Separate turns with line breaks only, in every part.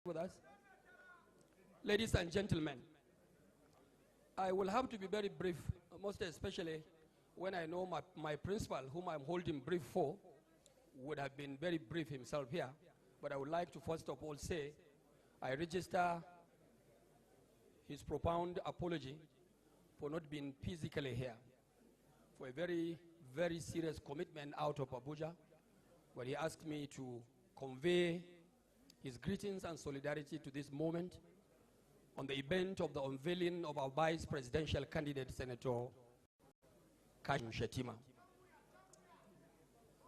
with us. Ladies and gentlemen, I will have to be very brief, most especially when I know my principal, whom I'm holding brief for, would have been very brief himself here. But I would like to first of all say, I register his profound apology for not being physically here, for a very, very serious commitment out of Abuja, where he asked me to convey his greetings and solidarity to this moment on the event of the unveiling of our vice presidential candidate, Senator Kashim Shettima.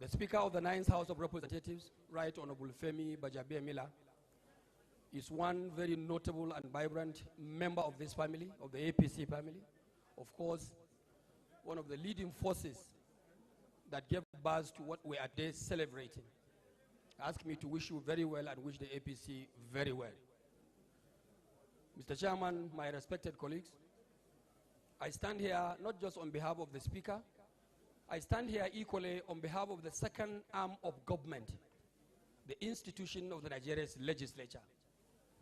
The Speaker of the Ninth House of Representatives, Right Honorable Femi Bajabiamila, is one very notable and vibrant member of this family, of the APC family. Of course, one of the leading forces that gave birth to what we are today celebrating. Ask me to wish you very well and wish the APC very well. Mr. Chairman, my respected colleagues, I stand here not just on behalf of the Speaker, I stand here equally on behalf of the second arm of government, the institution of the Nigeria's legislature,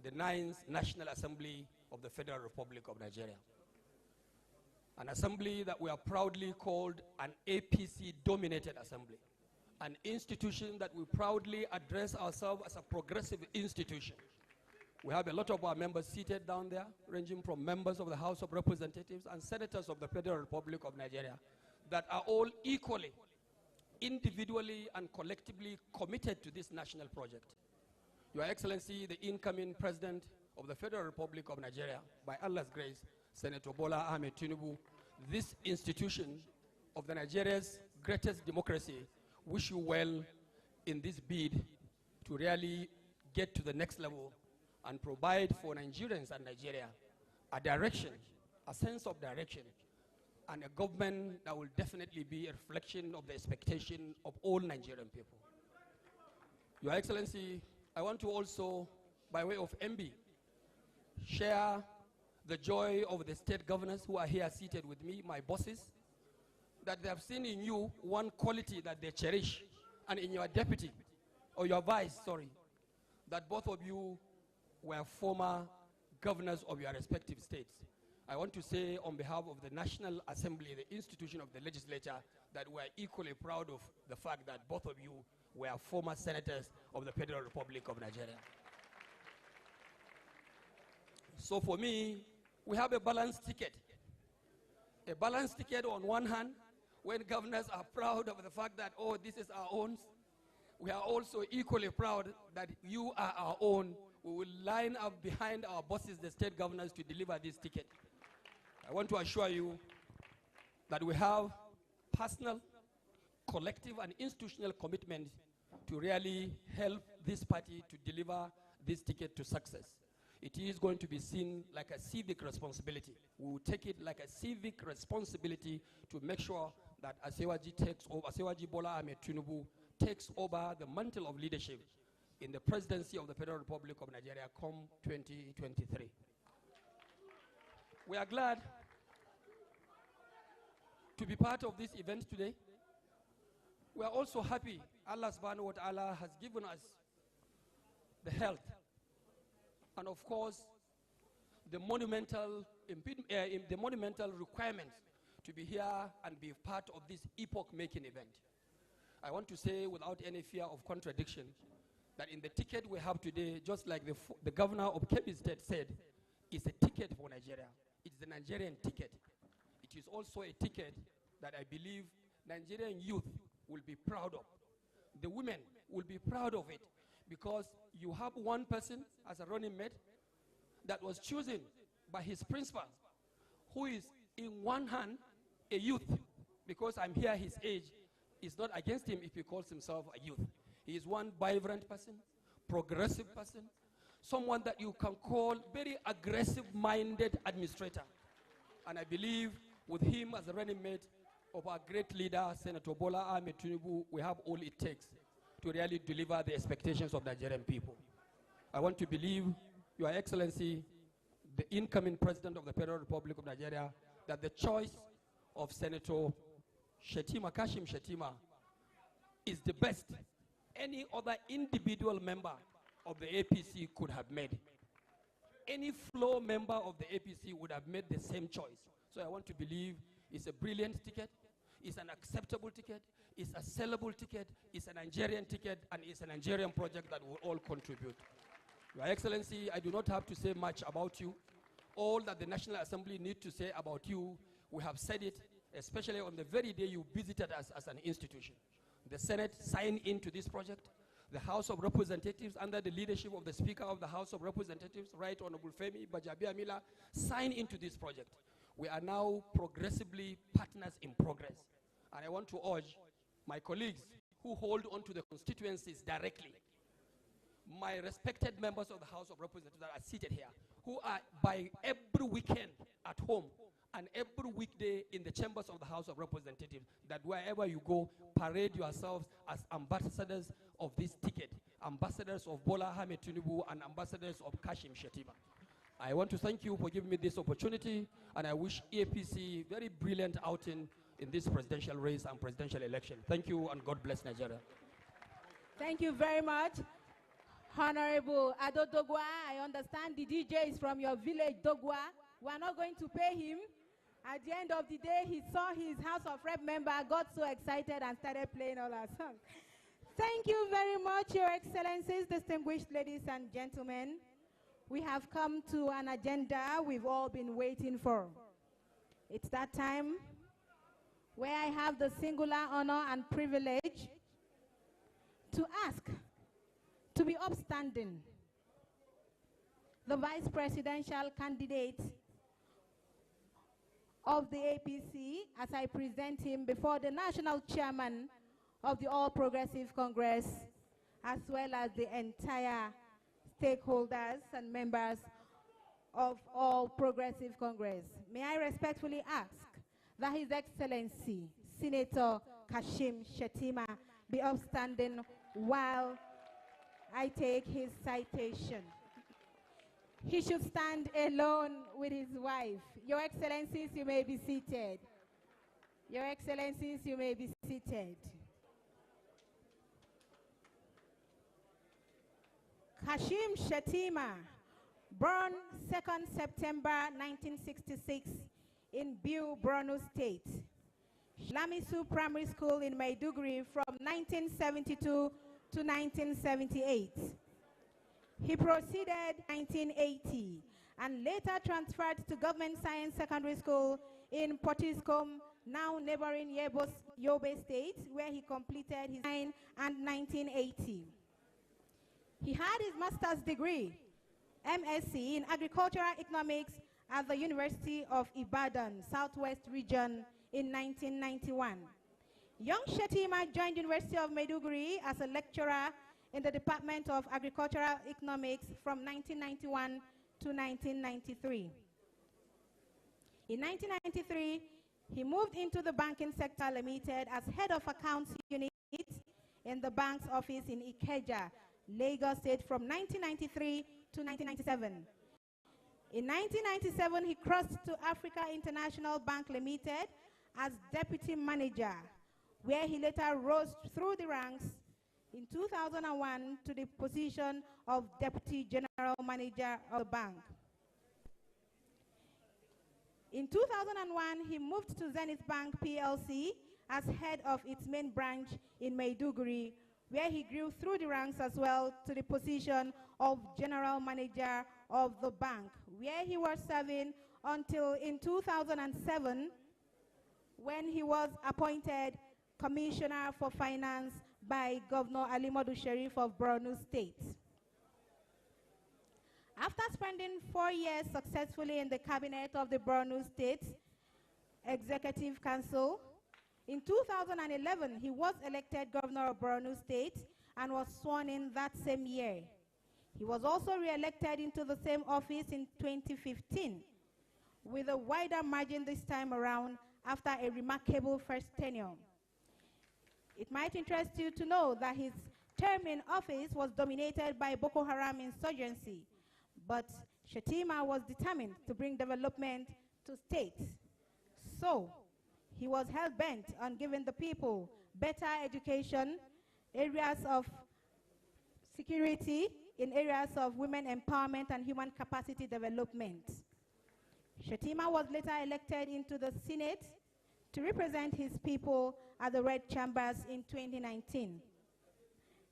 the 9th National Assembly of the Federal Republic of Nigeria. An assembly that we are proudly called an APC-dominated assembly, an institution that we proudly address ourselves as a progressive institution. We have a lot of our members seated down there, ranging from members of the House of Representatives and senators of the Federal Republic of Nigeria, that are all equally, individually and collectively committed to this national project. Your Excellency, the incoming President of the Federal Republic of Nigeria, by Allah's grace, Senator Bola Ahmed Tinubu, this institution of the Nigeria's greatest democracy, wish you well in this bid to really get to the next level and provide for Nigerians and Nigeria a direction, a sense of direction, and a government that will definitely be a reflection of the expectation of all Nigerian people. Your Excellency, I want to also, by way of MB, share the joy of the state governors who are here seated with me, my bosses, that they have seen in you one quality that they cherish, and in your deputy, or your vice, sorry, that both of you were former governors of your respective states. I want to say on behalf of the National Assembly, the institution of the legislature, that we are equally proud of the fact that both of you were former senators of the Federal Republic of Nigeria. So for me, we have a balanced ticket. A balanced ticket on one hand, when governors are proud of the fact that, oh, this is our own, we are also equally proud that you are our own. We will line up behind our bosses, the state governors, to deliver this ticket. I want to assure you that we have personal, collective, and institutional commitment to really help this party to deliver this ticket to success. It is going to be seen like a civic responsibility. We will take it like a civic responsibility to make sure that Asiwaji Bola Ahmed Tinubu takes over the mantle of leadership in the presidency of the Federal Republic of Nigeria come 2023. We are glad to be part of this event today. We are also happy Allah subhanahu wa ta'ala has given us the health and of course the monumental requirements to be here and be part of this epoch-making event. I want to say without any fear of contradiction that in the ticket we have today, just like the governor of Kebbi State said, it's a ticket for Nigeria. It's the Nigerian ticket. It is also a ticket that I believe Nigerian youth will be proud of. The women will be proud of it because you have one person as a running mate that was chosen by his principal, who is in one hand a youth, because I'm here his age, is not against him if he calls himself a youth. He is one vibrant person, progressive person, someone that you can call very aggressive-minded administrator. And I believe with him as a running mate of our great leader, Senator Bola Ahmed Tinubu, we have all it takes to really deliver the expectations of Nigerian people. I want to believe, Your Excellency, the incoming President of the Federal Republic of Nigeria, that the choice of Senator Shettima, Kashim Shettima, is the best. Any other individual member of the APC could have made. Any floor member of the APC would have made the same choice. So I want to believe it's a brilliant ticket, it's an acceptable ticket, it's a sellable ticket, it's a Nigerian ticket, and it's a Nigerian project that will all contribute. Your Excellency, I do not have to say much about you. All that the National Assembly need to say about you, we have said it, especially on the very day you visited us as an institution. The Senate signed into this project. The House of Representatives, under the leadership of the Speaker of the House of Representatives, Right Honorable Femi Bajabiamila, signed into this project. We are now progressively partners in progress. And I want to urge my colleagues who hold on to the constituencies directly, my respected members of the House of Representatives that are seated here, who are by every weekend at home and every weekday in the chambers of the House of Representatives, that wherever you go, parade yourselves as ambassadors of this ticket, ambassadors of Bola Ahmed Tinubu and ambassadors of Kashim Shettima. I want to thank you for giving me this opportunity, and I wish APC very brilliant outing in this presidential race and presidential election. Thank you, and God bless Nigeria.
Thank you very much. Honorable Ado Dogwa, I understand the DJ is from your village, Dogwa. We are not going to pay him. At the end of the day, he saw his House of Rep member, got so excited and started playing all our songs. Thank you very much, Your Excellencies, distinguished ladies and gentlemen. We have come to an agenda we've all been waiting for. It's that time where I have the singular honor and privilege to ask to be upstanding the vice presidential candidate of the APC as I present him before the national chairman of the All Progressive Congress, as well as the entire stakeholders and members of All Progressive Congress. May I respectfully ask that His Excellency, Senator Kashim Shettima, be upstanding while I take his citation. He should stand alone with his wife. Your Excellencies, you may be seated. Your Excellencies, you may be seated. Kashim Shettima, born 2nd September 1966 in Biu, Borno State. Lamisu Primary School in Maiduguri from 1972 to 1978. He proceeded 1980 and later transferred to Government Science Secondary School in Potiskum, now neighboring Yobe State, where he completed his 9 and 1980. He had his master's degree, MSc in Agricultural Economics at the University of Ibadan, Southwest Region in 1991. Young Shettima joined University of Maiduguri as a lecturer in the Department of Agricultural Economics from 1991 to 1993. In 1993, he moved into the banking sector limited as head of accounts unit in the bank's office in Ikeja, Lagos State from 1993 to 1997. In 1997, he crossed to Africa International Bank Limited as deputy manager, where he later rose through the ranks in 2001 to the position of deputy general manager of the bank. In 2001, he moved to Zenith Bank PLC as head of its main branch in Maiduguri, where he grew through the ranks as well to the position of general manager of the bank, where he was serving until in 2007, when he was appointed Commissioner for Finance by Governor Alimodu Sheriff of Borno State. After spending 4 years successfully in the cabinet of the Borno State Executive Council, in 2011, he was elected governor of Borno State and was sworn in that same year. He was also re-elected into the same office in 2015 with a wider margin this time around after a remarkable first tenure. It might interest you to know that his term in office was dominated by Boko Haram insurgency, but Shettima was determined to bring development to states. So, he was hell-bent on giving the people better education, areas of security, in areas of women empowerment and human capacity development. Shettima was later elected into the Senate to represent his people at the Red Chambers in 2019.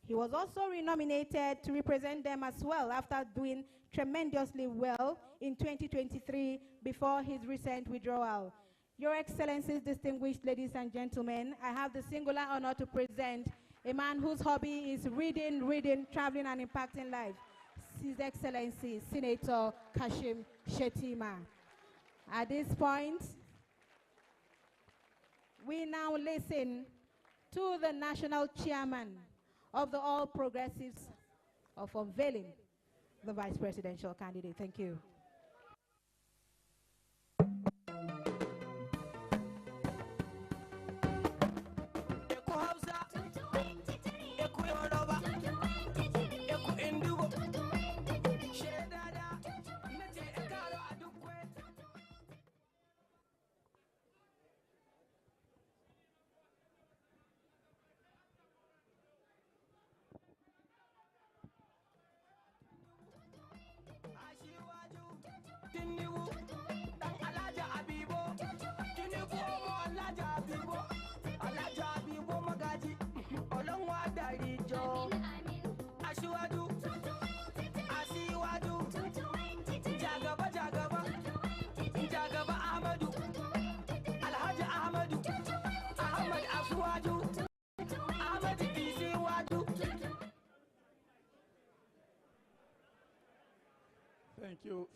He was also renominated to represent them as well after doing tremendously well in 2023 before his recent withdrawal. Your Excellencies, distinguished ladies and gentlemen, I have the singular honor to present a man whose hobby is reading, traveling, and impacting lives. His Excellency, Senator Kashim Shettima. At this point, we now listen to the National Chairman of the All Progressives of unveiling the Vice Presidential candidate. Thank you.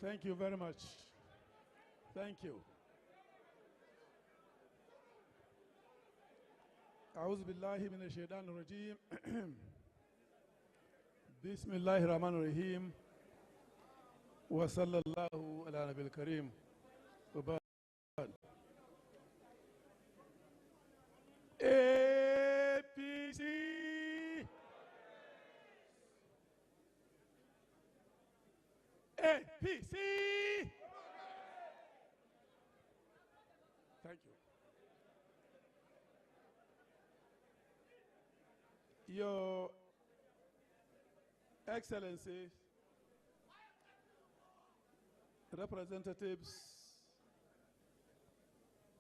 Thank you very much. Thank you. أعوذ بالله من الشيطان الرجيم. بسم الله الرحمن الرحيم. وصلى الله على نبي الكريم. وبعد. APC. APC. Thank you. Your Excellencies, representatives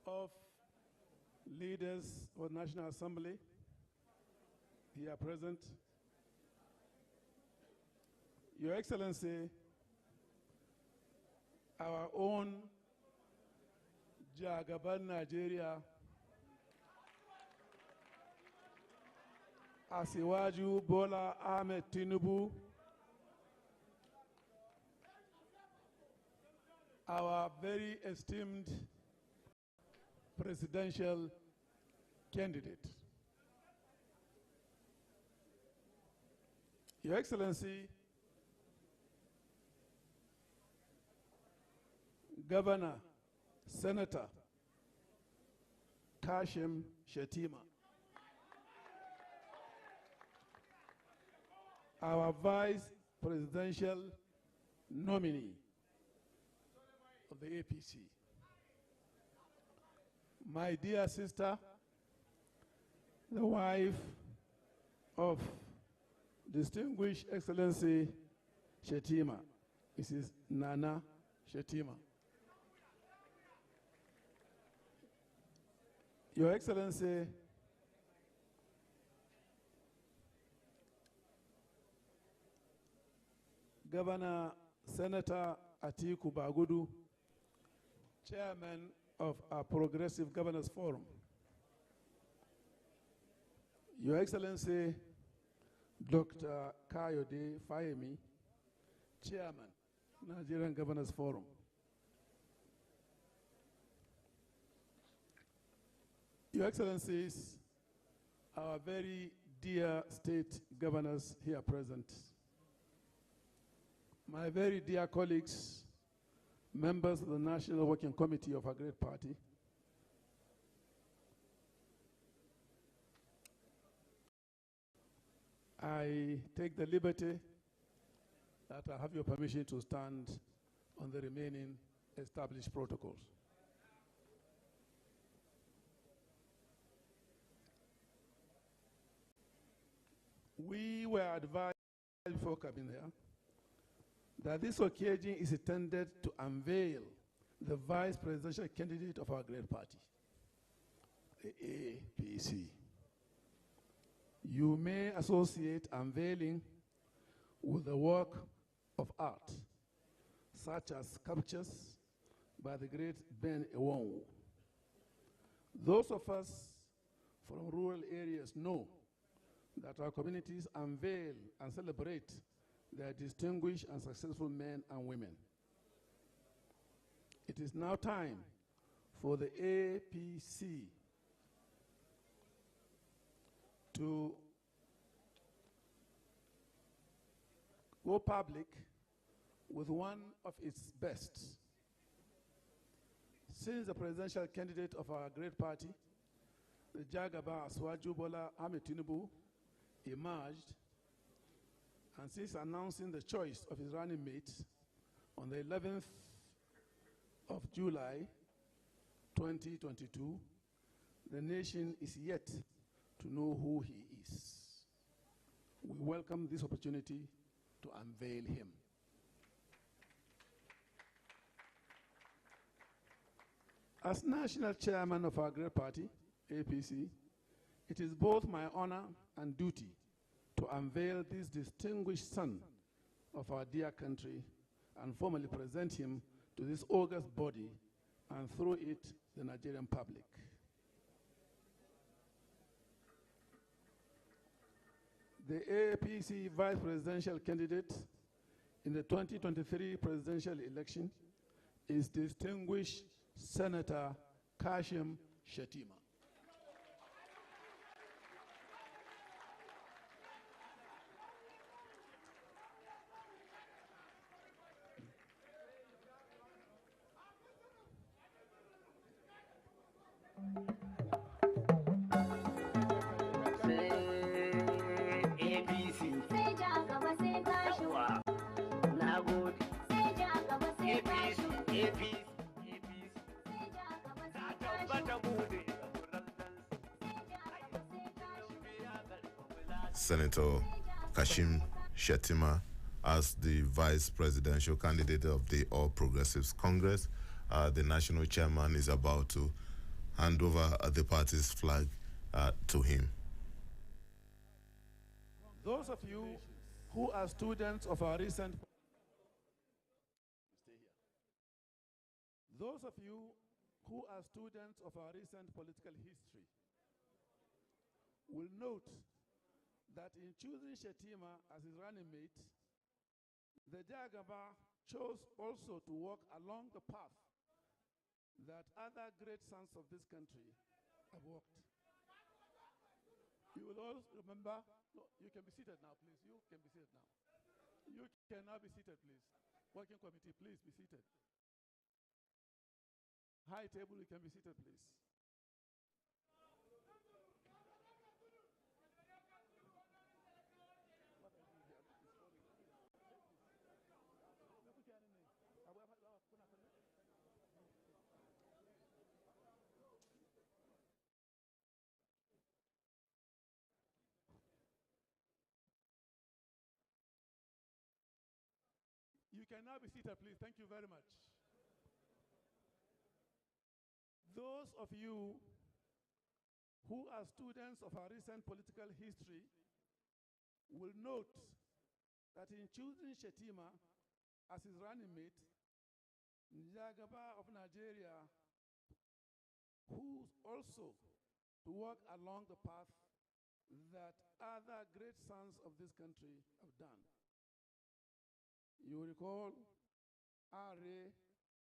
of leaders of National Assembly here present, Your Excellency, our own Jagaban Nigeria, Asiwaju Bola Ahmed Tinubu, our very esteemed presidential candidate. Your Excellency, Governor, Senator Kashim Shettima, our vice presidential nominee of the APC, my dear sister, the wife of distinguished Excellency Shettima, Mrs. Nana Shettima. Your Excellency, Governor Senator Atiku Bagudu, Chairman of our Progressive Governors Forum. Your Excellency, Dr. Kayode Fayemi, Chairman, Nigerian Governors Forum. Your Excellencies, our very dear state governors here present, my very dear colleagues, members of the National Working Committee of our great party, I take the liberty that I have your permission to stand on the remaining established protocols. We were advised before coming there that this occasion is intended to unveil the vice presidential candidate of our great party, the APC. You may associate unveiling with the work of art, such as sculptures by the great Ben Ewonwu. Those of us from rural areas know that our communities unveil and celebrate their distinguished and successful men and women. It is now time for the APC to go public with one of its best. Since the presidential candidate of our great party, the Jagaba Asuwaju Bola Ahmed Tinubu, emerged, and since announcing the choice of his running mate on the 11th of July 2022, the nation is yet to know who he is. We welcome this opportunity to unveil him. As national chairman of our great party, APC, it is both my honor and duty to unveil this distinguished son of our dear country and formally present him to this august body and through it the Nigerian public. The APC vice presidential candidate in the 2023 presidential election is distinguished Senator Kashim Shettima.
Senator Kashim Shettima as the vice presidential candidate of the All Progressives Congress. The national chairman is about to hand over the party's flag to him.
Those of you who are students of our recent political history will note that in choosing Shettima as his running mate, the Jagaba chose also to walk along the path that other great sons of this country have walked. You will all remember, no, you can be seated now, please. You can be seated now. You can now be seated, please. Working committee, please be seated. High table, you can be seated, please. You can now be seated, please. Thank you very much. Those of you who are students of our recent political history will note that in choosing Shettima as his running mate, Njagaba of Nigeria, who also to walk along the path that other great sons of this country have done. You recall Are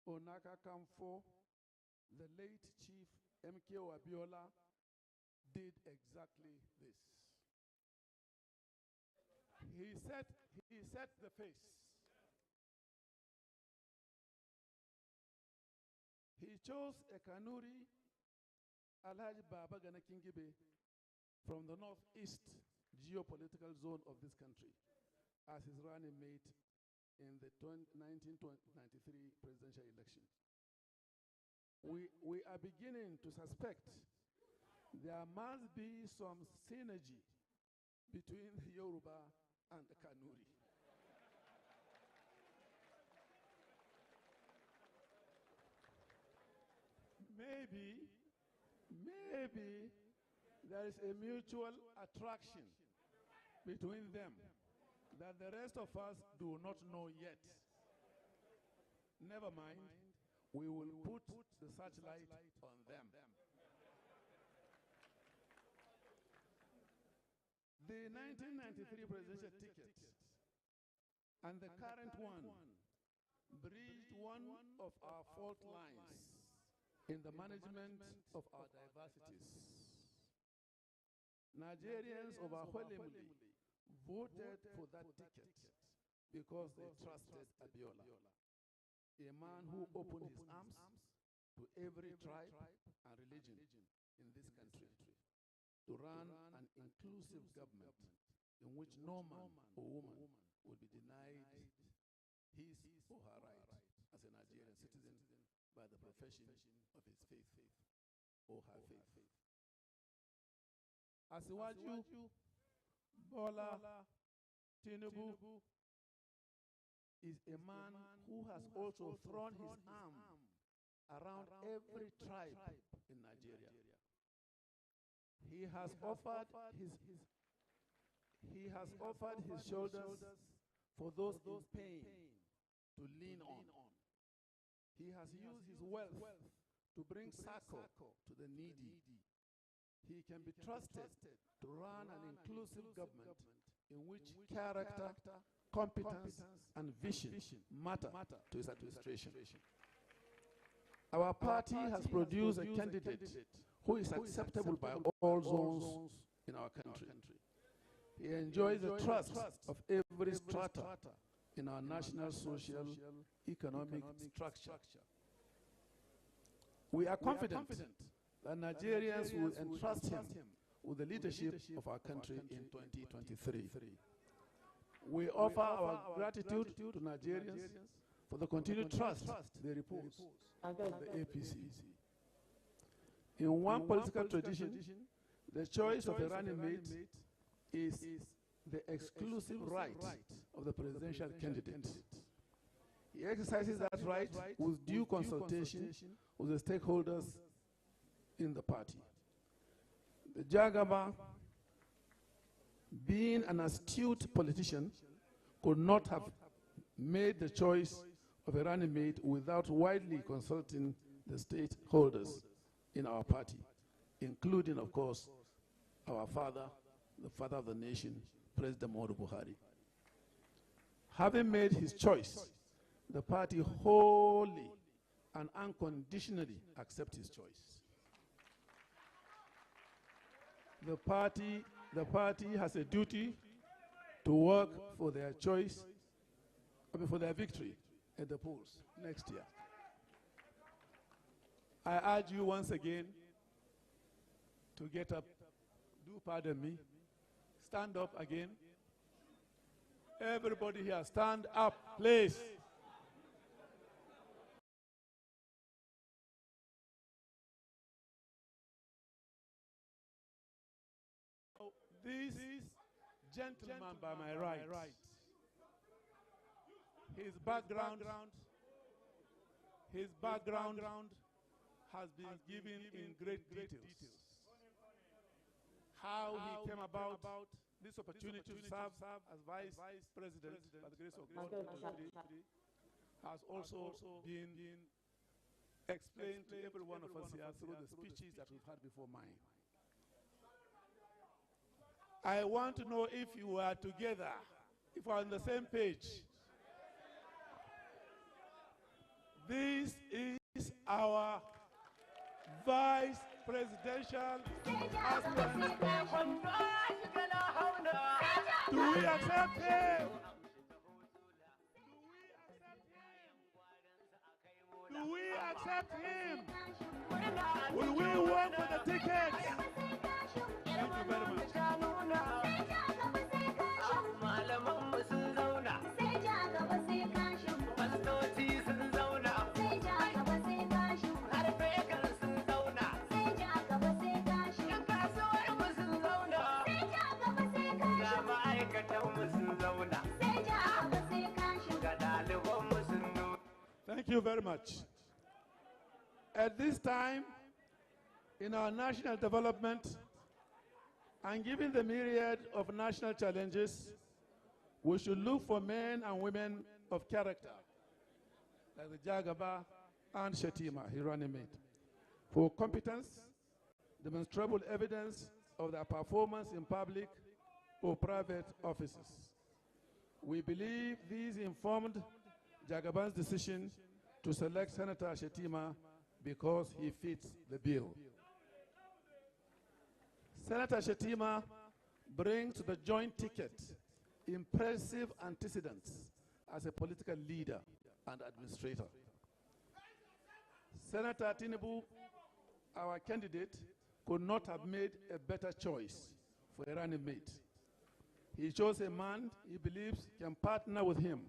Onaka Kamfo, the late Chief M.K. Abiola, did exactly this. He set the pace. He chose a Kanuri Alhaji Baba Gana Kingibe from the northeast geopolitical zone of this country as his running mate in the 1993 presidential election. We are beginning to suspect there must be some synergy between Yoruba and the Kanuri. Maybe there is a mutual attraction between them that the rest of us do not know yet. Never mind, we will put the searchlight on them. The 1993 presidential ticket and the current one breached one of our fault lines in the management of our diversities. Nigerians overwhelmingly voted for that ticket because they trusted Abiola, a man who opened his arms to every tribe and religion in this country, to run an inclusive government in which no man or woman would be denied his or her right as a Nigerian citizen by the profession of his faith or her faith. Asiwaju Bola Tinubu is a man who has also thrown his arm around every tribe in Nigeria. He has offered his shoulders for those in pain to lean on. He has used his wealth to bring succor to the needy. He can be trusted to run an inclusive government in which character, competence, and vision matter to his administration. Our party has produced a candidate who is acceptable by all zones in our country. He enjoys the trust of every strata in our national social economic structure. We are confident that Nigerians will entrust him with the leadership of our country in 2023. We offer our gratitude to Nigerians for the continued trust they repose in the APC. In one political tradition, the choice of a running mate is the exclusive right of the presidential candidate. He exercises that right with due consultation with the stakeholders in the party. The Jagaba, being an astute politician, could not have made the choice of a running mate without widely consulting the stakeholders in our party, including, of course, our father, the father of the nation, President Muhammadu Buhari. Having made his choice, the party wholly and unconditionally accepts his choice. The party has a duty to work for their choice, for their victory at the polls next year. I urge you once again to get up. Do pardon me. Stand up again. Everybody here, stand up, please. This gentleman by my right, his background has been given in great details. How he came about this opportunity to serve as vice president by the grace of God has also been explained to every one of us here through the speeches that we've had before mine. I want to know if you are together, if we are on the same page. This is our vice presidential aspirant. Do we accept him? Do we accept him? Will we work for the ticket? Thank you very much. you very much. At this time, in our national development, and given the myriad of national challenges, we should look for men and women of character, like the Jagaba and Shettima, he running mate, for competence, demonstrable evidence of their performance in public or private offices. We believe these informed Jagaban's decision to select Senator Shettima because he fits the bill. Senator Shettima brings to the joint ticket impressive antecedents as a political leader and administrator. Senator Tinubu, our candidate, could not have made a better choice for a running mate. He chose a man he believes can partner with him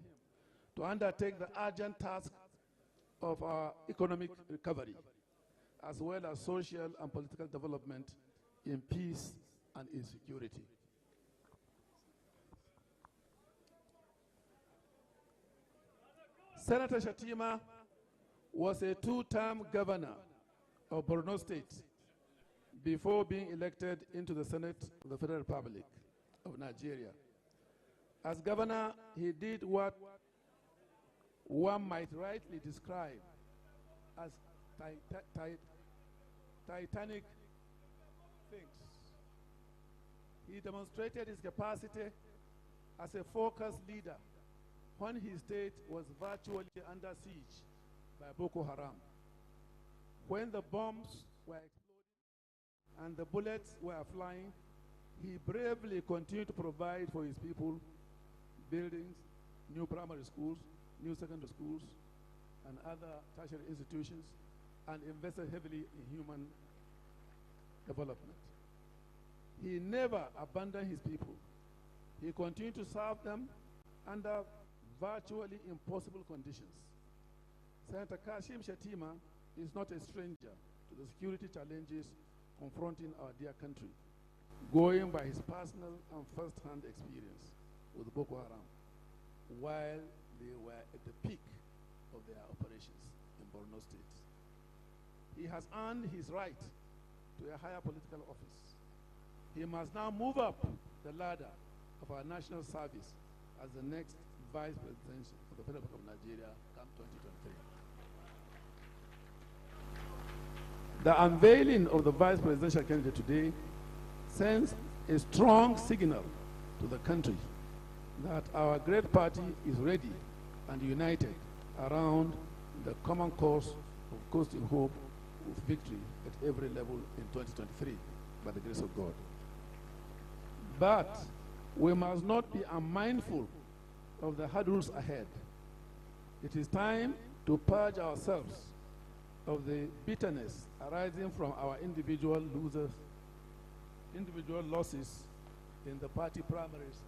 to undertake the urgent task of our economic recovery, as well as social and political development in peace and in security. Senator Shettima was a two-term governor of Borno State before being elected into the Senate of the Federal Republic of Nigeria. As governor, he did what one might rightly describe as titanic things. He demonstrated his capacity as a focused leader when his state was virtually under siege by Boko Haram. When the bombs were exploding and the bullets were flying, he bravely continued to provide for his people buildings, new primary schools, new secondary schools, and other tertiary institutions, and invested heavily in human development. He never abandoned his people. He continued to serve them under virtually impossible conditions. Senator Kashim Shettima is not a stranger to the security challenges confronting our dear country, going by his personal and first-hand experience with Boko Haram while they were at the peak of their operations in Borno State. He has earned his right to a higher political office. He must now move up the ladder of our national service as the next Vice President of the Federal Republic of Nigeria come 2023. The unveiling of the Vice Presidential candidate today sends a strong signal to the country that our great party is ready and united around the common cause of coasting hope of victory at every level in 2023 by the grace of God. But we must not be unmindful of the hurdles ahead. It is time to purge ourselves of the bitterness arising from our individual losses in the party primaries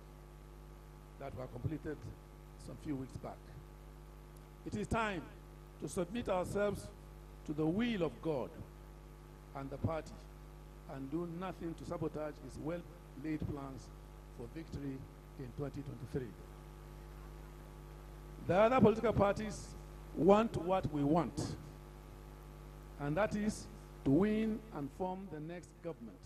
that were completed some few weeks back. It is time to submit ourselves to the will of God and the party and do nothing to sabotage his well-laid plans for victory in 2023. The other political parties want what we want, and that is to win and form the next government.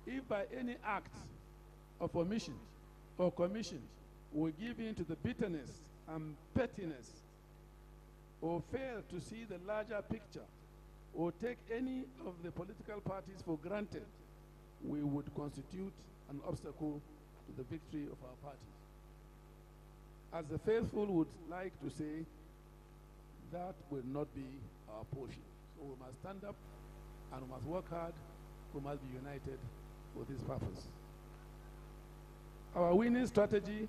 If by any act of omission or commission we give in to the bitterness and pettiness, or fail to see the larger picture, or take any of the political parties for granted, we would constitute an obstacle to the victory of our party. As the faithful would like to say, that will not be our portion. So we must stand up and we must work hard, we must be united for this purpose. Our winning strategy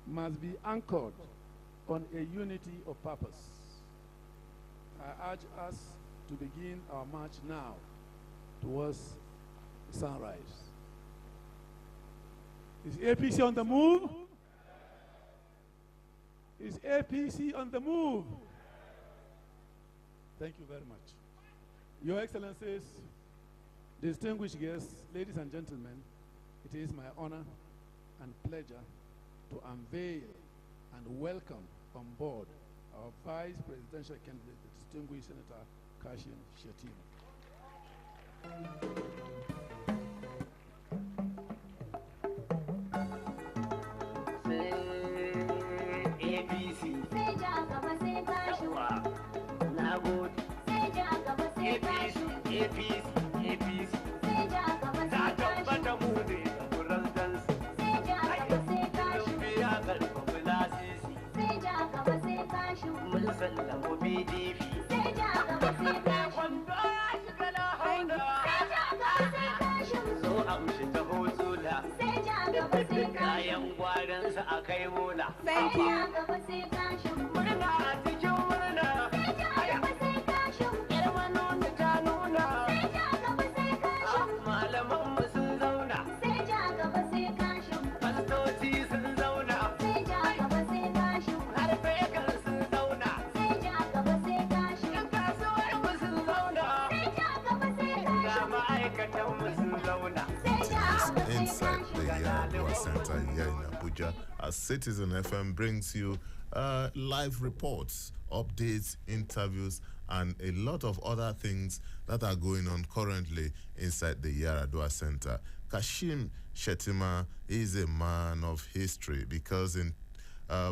must be anchored on a unity of purpose. I urge us to begin our march now towards sunrise. Is APC on the move? Is APC on the move? Thank you very much. Your Excellencies, distinguished guests, ladies and gentlemen, it is my honor and pleasure to unveil and welcome on board our Vice Presidential candidate, the distinguished Senator Kashim Shettima.
Thank you.
Inside the Yaradua Center here in Abuja, as Citizen FM brings you live reports, updates, interviews, and a lot of other things that are going on currently inside the Yaradua Center. Kashim Shettima is a man of history because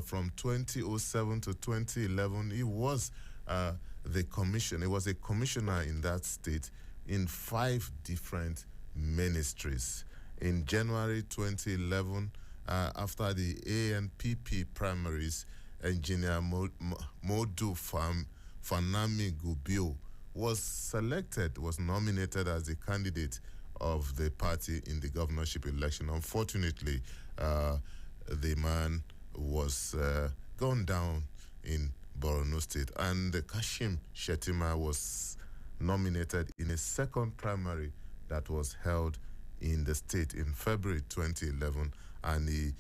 from 2007 to 2011, he was a commissioner in that state in 5 different ministries. In January 2011, after the ANPP primaries, Engineer Modu Fanami Gubio was nominated as the candidate of the party in the governorship election. Unfortunately, the man was gone down in Borno State, and Kashim Shettima was nominated in a second primary that was held in the state in February 2011, and he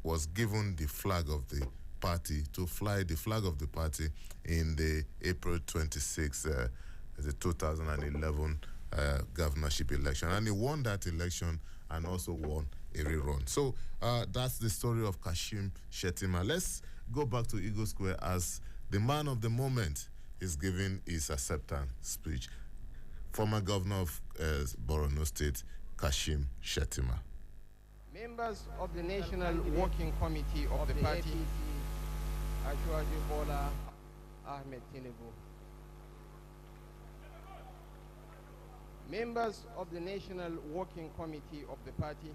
was given the flag of the party to fly the flag of the party in the April 26, the 2011 governorship election. And he won that election and also won a rerun. So that's the story of Kashim Shettima. Let's go back to Eagle Square as the man of the moment is giving his acceptance speech. Former governor of Borno State, Kashim Shettima.
Members of the National Working Committee of the party, Ashwaji Bola Ahmed Tinubu. Members of the National Working Committee of the party,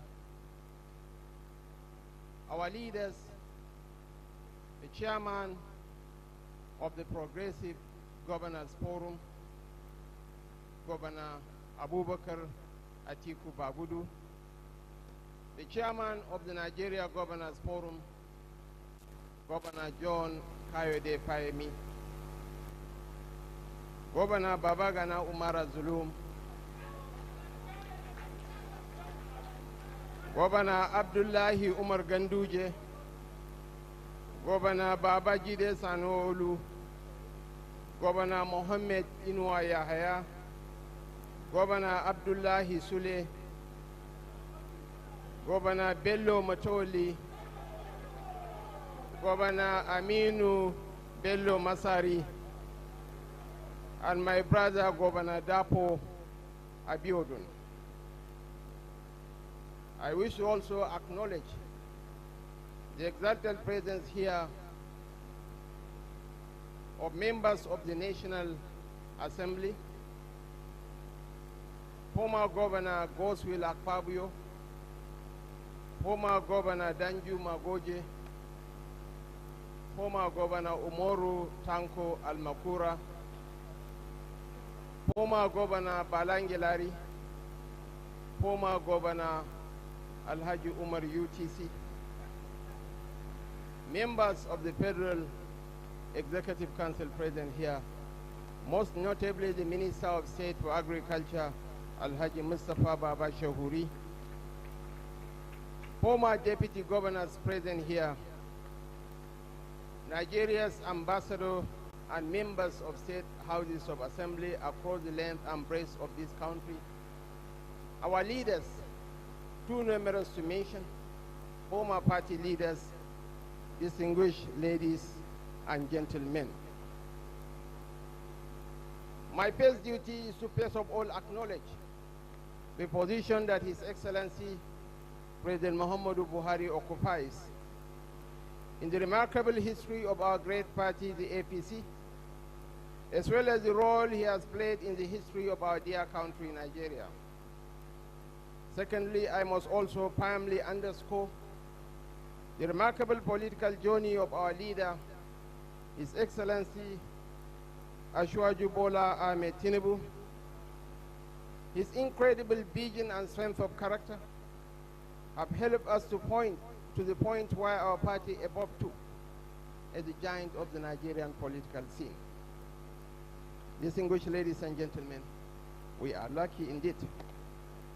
our leaders, the chairman of the Progressive Governors Forum, Governor Abubakar Atiku Bagudu, the chairman of the Nigeria Governors Forum, Governor John Kayode Fayemi, Governor Babagana Umara Zulum, Governor Abdullahi Umar Ganduje, Governor Babajide Sanwo-Olu, Governor Mohammed Inuwa Yahaya, Governor Abdullahi Sule, Governor Bello Matoli, Governor Aminu Bello Masari, and my brother Governor Dapo Abiodun. I wish to also acknowledge the exalted presence here of members of the National Assembly, former Governor Goswill Akpabio, former Governor Danju Magoje, former Governor Umoru Tanko Almakura, former Governor Balangilari, former Governor Alhaji Umar UTC, members of the Federal Executive Council present here, most notably the Minister of State for Agriculture, Alhaji Mustafa Baba Shahuri, former Deputy Governors present here, Nigeria's ambassador and members of state houses of assembly across the length and breadth of this country, our leaders, too numerous to mention, former party leaders, distinguished ladies and gentlemen. My first duty is to first of all acknowledge the position that His Excellency President Muhammadu Buhari occupies in the remarkable history of our great party, the APC, as well as the role he has played in the history of our dear country, Nigeria. Secondly, I must also firmly underscore the remarkable political journey of our leader, His Excellency Asiwaju Bola Ahmed Tinubu. His incredible vision and strength of character have helped us to the point where our party evolved to as the giant of the Nigerian political scene. Distinguished ladies and gentlemen, we are lucky indeed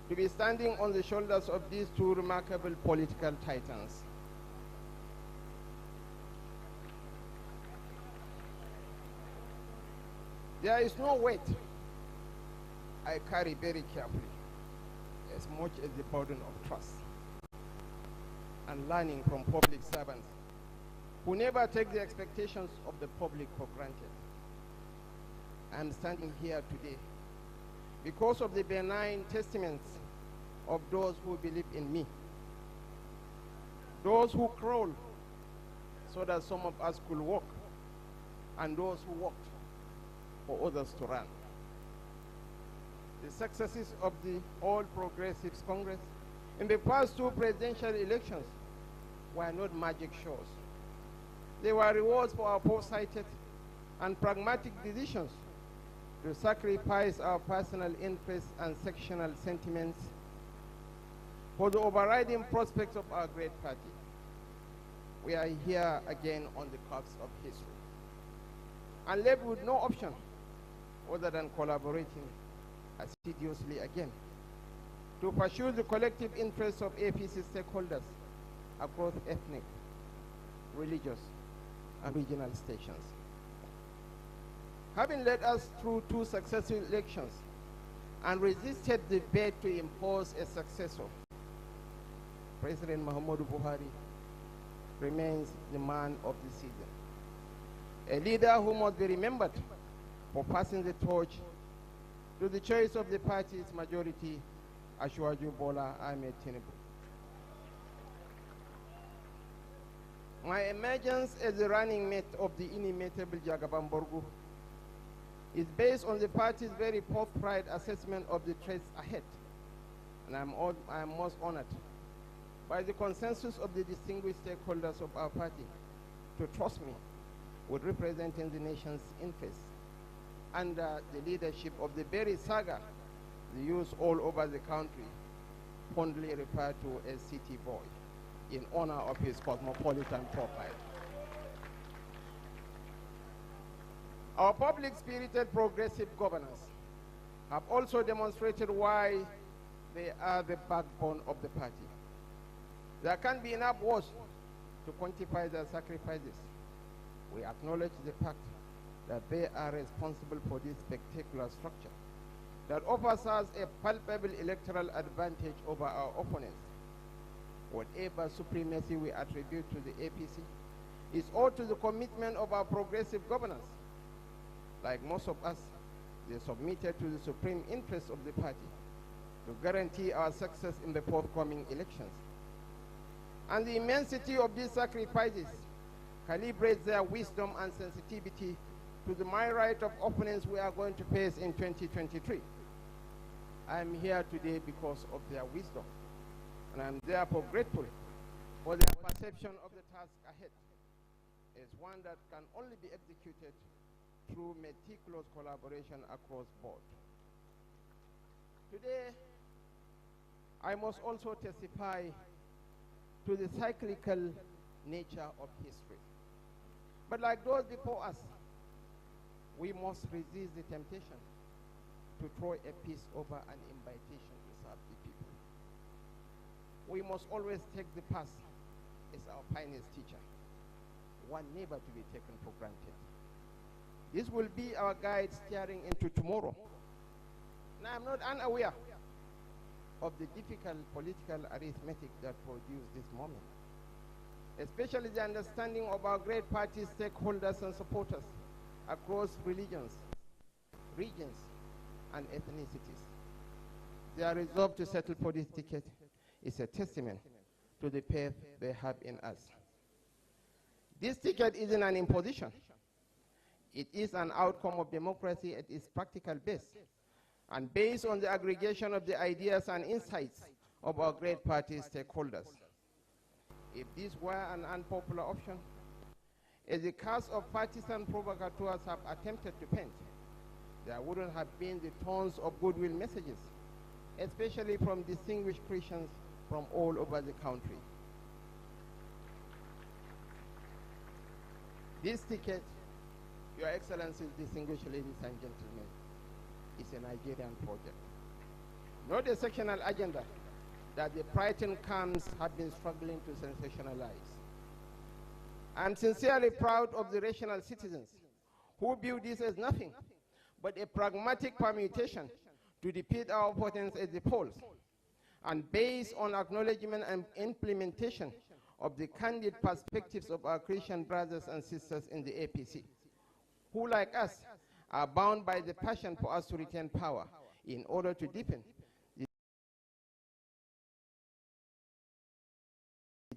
to be standing on the shoulders of these two remarkable political titans. There is no weight I carry very carefully as much as the burden of trust and learning from public servants who never take the expectations of the public for granted. I am standing here today because of the benign testaments of those who believe in me, those who crawl so that some of us could walk, and those who walked for others to run. The successes of the All Progressives Congress in the past two presidential elections were not magic shows. They were rewards for our foresighted and pragmatic decisions to sacrifice our personal interests and sectional sentiments for the overriding prospects of our great party. We are here again on the cusp of history, and left with no option other than collaborating assiduously again to pursue the collective interests of APC stakeholders across ethnic, religious, and regional stations. Having led us through two successive elections and resisted the bid to impose a successor, President Muhammadu Buhari remains the man of the season, a leader who must be remembered for passing the torch to the choice of the party's majority, Asiwaju Bola Ahmed Tinubu. My emergence as the running mate of the inimitable Jagaban Borgu is based on the party's very forthright assessment of the threats ahead, and I am most honored by the consensus of the distinguished stakeholders of our party to trust me with representing the nation's interests under the leadership of the very saga the youth all over the country fondly refer to as City Boy, in honor of his cosmopolitan profile. Our public-spirited progressive governors have also demonstrated why they are the backbone of the party. There can't be enough words to quantify their sacrifices. We acknowledge the fact that they are responsible for this spectacular structure that offers us a palpable electoral advantage over our opponents. Whatever supremacy we attribute to the APC is owed to the commitment of our progressive governors. Like most of us, they submitted to the supreme interests of the party to guarantee our success in the forthcoming elections. And the immensity of these sacrifices calibrates their wisdom and sensitivity to the myriad of opponents we are going to face in 2023. I am here today because of their wisdom, and I am therefore grateful for their perception of the task ahead as one that can only be executed through meticulous collaboration across board. Today, I must also testify to the cyclical nature of history. But like those before us, we must resist the temptation to throw a piece over an invitation to serve the people. We must always take the past as our finest teacher, one never to be taken for granted. This will be our guide steering into tomorrow. Now, I'm not unaware of the difficult political arithmetic that produced this moment. especially the understanding of our great party stakeholders and supporters across religions, regions, and ethnicities. Their resolve to settle for this ticket is a testament to the faith they have in us. This ticket isn't an imposition. It is an outcome of democracy at its practical base, and based on the aggregation of the ideas and insights of our great party stakeholders. If this were an unpopular option, as the cast of partisan provocateurs have attempted to paint, there wouldn't have been the tons of goodwill messages, especially from distinguished Christians from all over the country. This ticket, Your Excellencies, distinguished ladies and gentlemen, is a Nigerian project, not a sectional agenda that the frightened camps have been struggling to sensationalize. I'm sincerely proud of the rational citizens who view this as nothing but a pragmatic permutation to defeat our opponents at the polls, and based on acknowledgement and implementation of the candid perspectives of our Christian brothers and sisters in the APC, who, like us, are bound by the passion for us to retain power in order to deepen the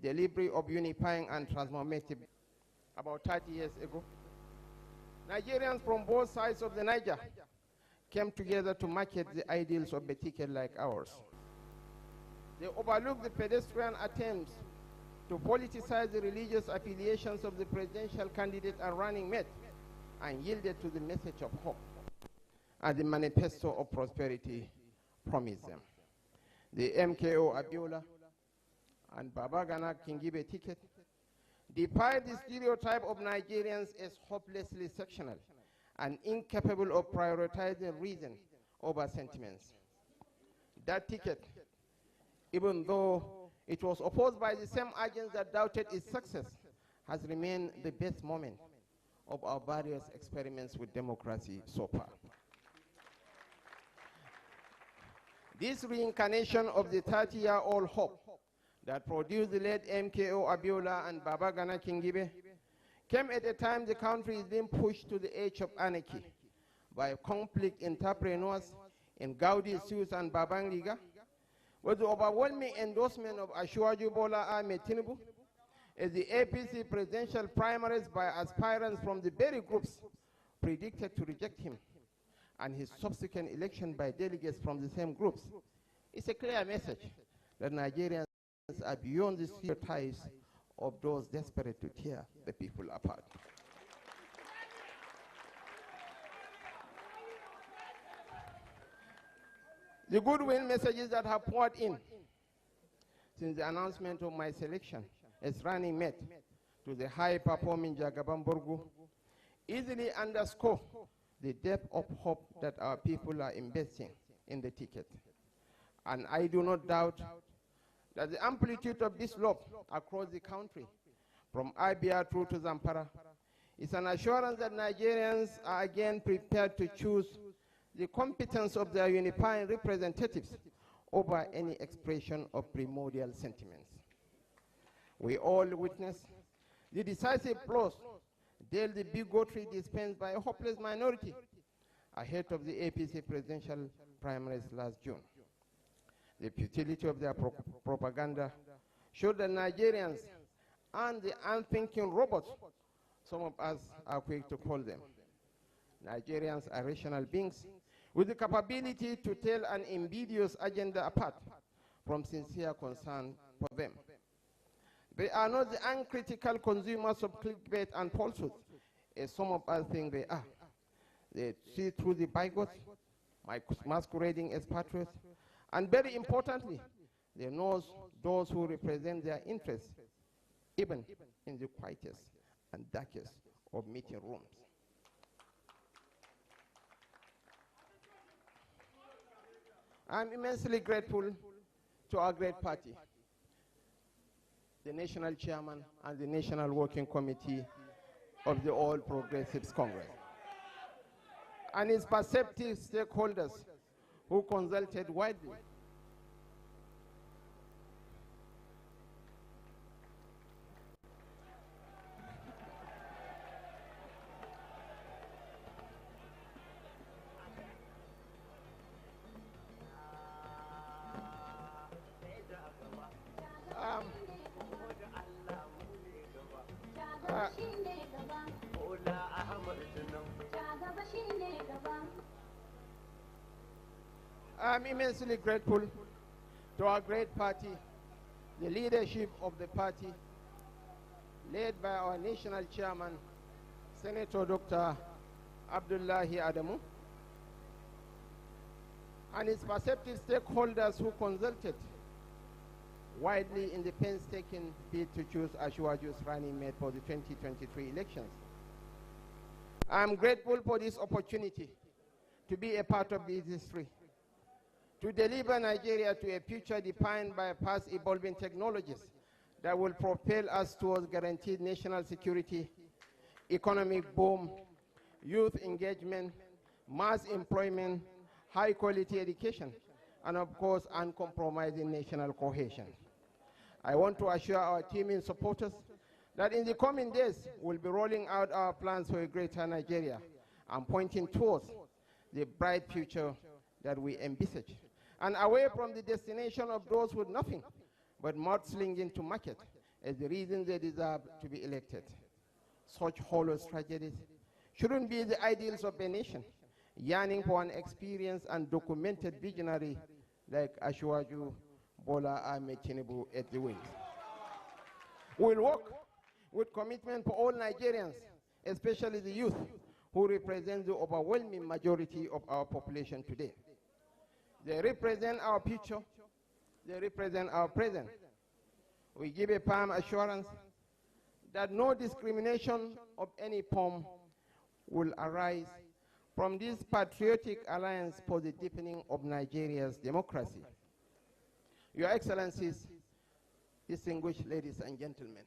delivery of unifying and transformative. About 30 years ago, Nigerians from both sides of the Niger came together to market the ideals of a ticket like ours. They overlooked the pedestrian attempts to politicize the religious affiliations of the presidential candidate and running mate, and yielded to the message of hope and the manifesto of prosperity promised them. The MKO Abiola and Babagana Kingibe ticket defied the stereotype of Nigerians as hopelessly sectional and incapable of prioritizing reason over sentiments. That ticket, even though it was opposed by the same agents that doubted its success, has remained the best moment of our various experiments with democracy so far. This reincarnation of the 30-year-old hope that produced the late MKO Abiola and Babagana Kingibe came at a time the country is being pushed to the edge of anarchy by conflict entrepreneurs in Gaudi Suits and Babangriga, with the overwhelming endorsement of Ashwaju Bola Ahmed Tinubu as the APC presidential primaries by aspirants from the very groups predicted to reject him, and his subsequent election by delegates from the same groups. It's a clear message that Nigerians are beyond the stereotypes of those desperate to tear the people apart. The goodwill messages that have poured in since the announcement of my selection as running mate to the high-performing Jagaban Borgu easily underscore the depth of hope that our people are investing in the ticket. And I do not doubt that the amplitude of this love across the country, from Abia through to Zamfara, is an assurance that Nigerians are again prepared to choose the competence of their unifying representatives over any expression of primordial sentiments. We all witness the decisive blows dealt the bigotry dispensed by a hopeless minority ahead of the APC presidential primaries last June. The futility of their propaganda showed that Nigerians and the unthinking robots, some of us are quick to call them. Nigerians are rational beings with the capability to tell an ambiguous agenda apart from sincere concern for them. They are not the uncritical consumers of clickbait and falsehoods, as some of us think they are. They see through the bigots, masquerading as patriots, and very importantly, they know those who represent their interests, even in the quietest and darkest of meeting rooms. I'm immensely grateful to our great party, the National Chairman and the National Working Committee of the All Progressives Congress, and its perceptive stakeholders who consulted widely. I'm immensely grateful to our great party, the leadership of the party, led by our national chairman, Senator Dr. Abdullahi Adamu, and its perceptive stakeholders who consulted widely in the painstaking bid to choose Ashwaju's running mate for the 2023 elections. I'm grateful for this opportunity to be a part of this history, to deliver Nigeria to a future defined by fast evolving technologies that will propel us towards guaranteed national security, economic boom, youth engagement, mass employment, high quality education, and of course, uncompromising national cohesion. I want to assure our team and supporters that in the coming days, we'll be rolling out our plans for a greater Nigeria and pointing towards the bright future that we envisage, and away from the destination of those with nothing but mudslinging to market as the reason they deserve to be elected. Such hollow tragedies shouldn't be the ideals of a nation yearning for an experienced and documented visionary like Ashwaju Bola Ahmed Tinubu at the wings. We'll work with commitment for all Nigerians, especially the youth, who represent the overwhelming majority of our population today. They represent our future, they represent our present. We give a firm assurance that no discrimination of any form will arise from this patriotic alliance for the deepening of Nigeria's democracy. Your Excellencies, distinguished ladies and gentlemen,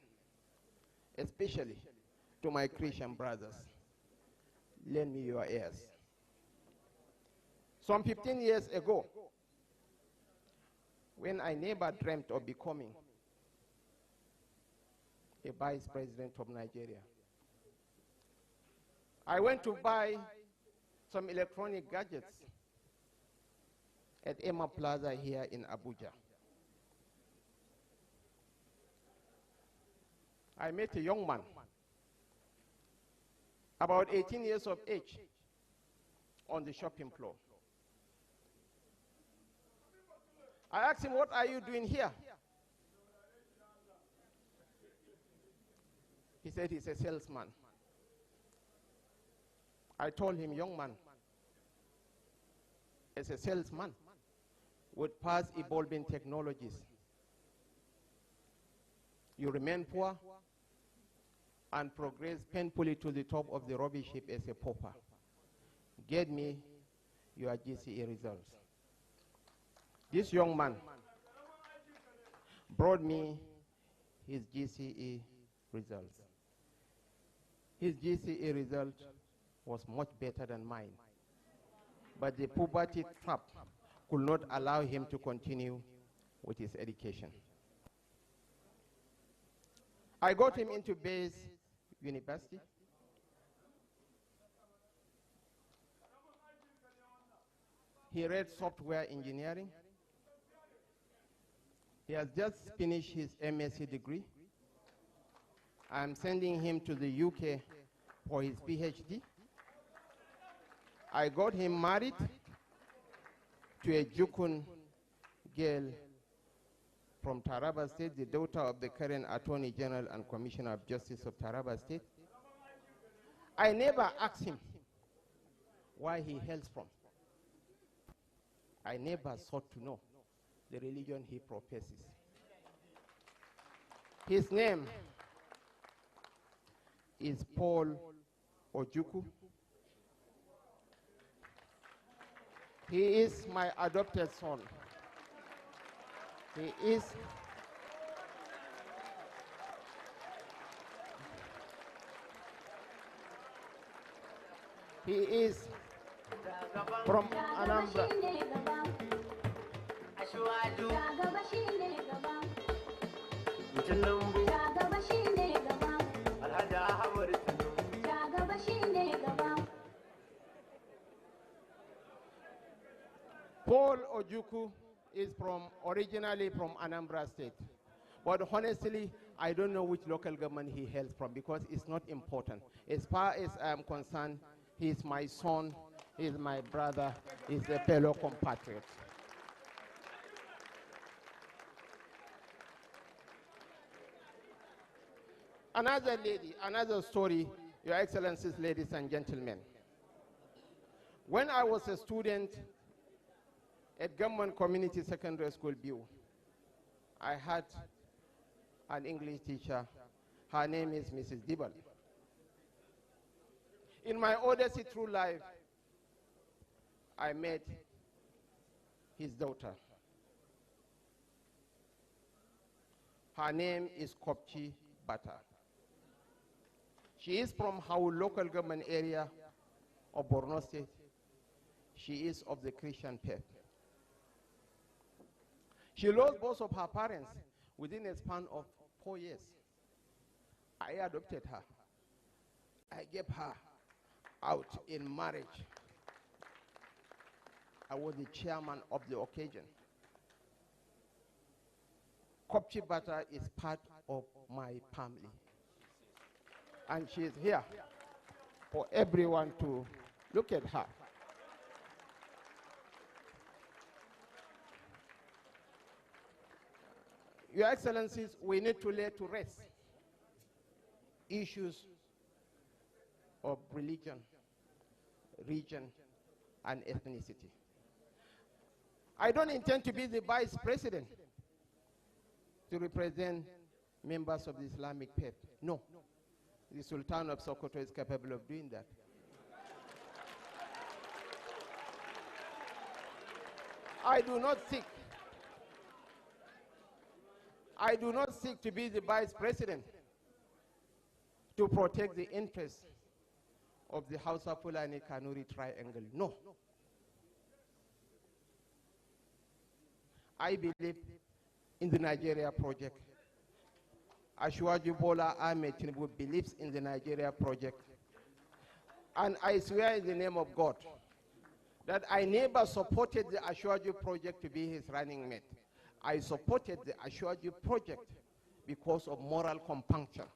especially to my Christian brothers, lend me your ears. Some 15 years ago, when I never dreamt of becoming a vice president of Nigeria, I went to buy some electronic gadgets at Emma Plaza here in Abuja. I met a young man, about 18 years of age, on the shopping floor. I asked him, "What are you doing here?" He said he's a salesman. I told him, "Young man, as a salesman with fast evolving technologies, you remain poor and progress painfully to the top of the rubbish heap as a pauper. Get me your GCE results." This young man brought me his GCE results. His GCE result was much better than mine, but the poverty trap could not allow him to continue with his education. I got him into Bayes University. He read software engineering. He has just finished his MSc degree. I'm sending him to the UK for his PhD. I got him married to a Jukun girl from Taraba State, the daughter of the current Attorney General and Commissioner of Justice of Taraba State. I never asked him where he hails from. I never sought to know the religion he professes. His name is Paul Ojukwu. He is my adopted son. He is from Anambra. Paul Ojukwu is originally from Anambra State. But honestly, I don't know which local government he hails from because it's not important. As far as I'm concerned, he's my son, he's my brother, he's a fellow compatriot. Another lady, another story, Your Excellencies, ladies and gentlemen. When I was a student at Government Community Secondary School, Biu, I had an English teacher. Her name is Mrs. Dibal. In my odyssey through life, I met his daughter. Her name is Kopchi Bata. She is from Hau local government area of Borno State. She is of the Christian faith. She lost both of her parents within a span of 4 years. I adopted her. I gave her out in marriage. I was the chairman of the occasion. Kopchi Bata is part of my family. And she is here for everyone to look at her. Your Excellencies, we need to lay to rest issues of religion, region, and ethnicity. I don't intend to be the vice president to represent members of the Islamic faith. No. The Sultan of Sokoto is capable of doing that. I do not seek to be the vice president to protect the interests of the Hausa Fulani Kanuri triangle. No. I believe in the Nigeria project. Ashwaju Bola Ahmed Tinubu believes in the Nigeria project. And I swear in the name of God that I never supported the Ashwaju project to be his running mate. I supported the Ashwaju project because of moral compunction.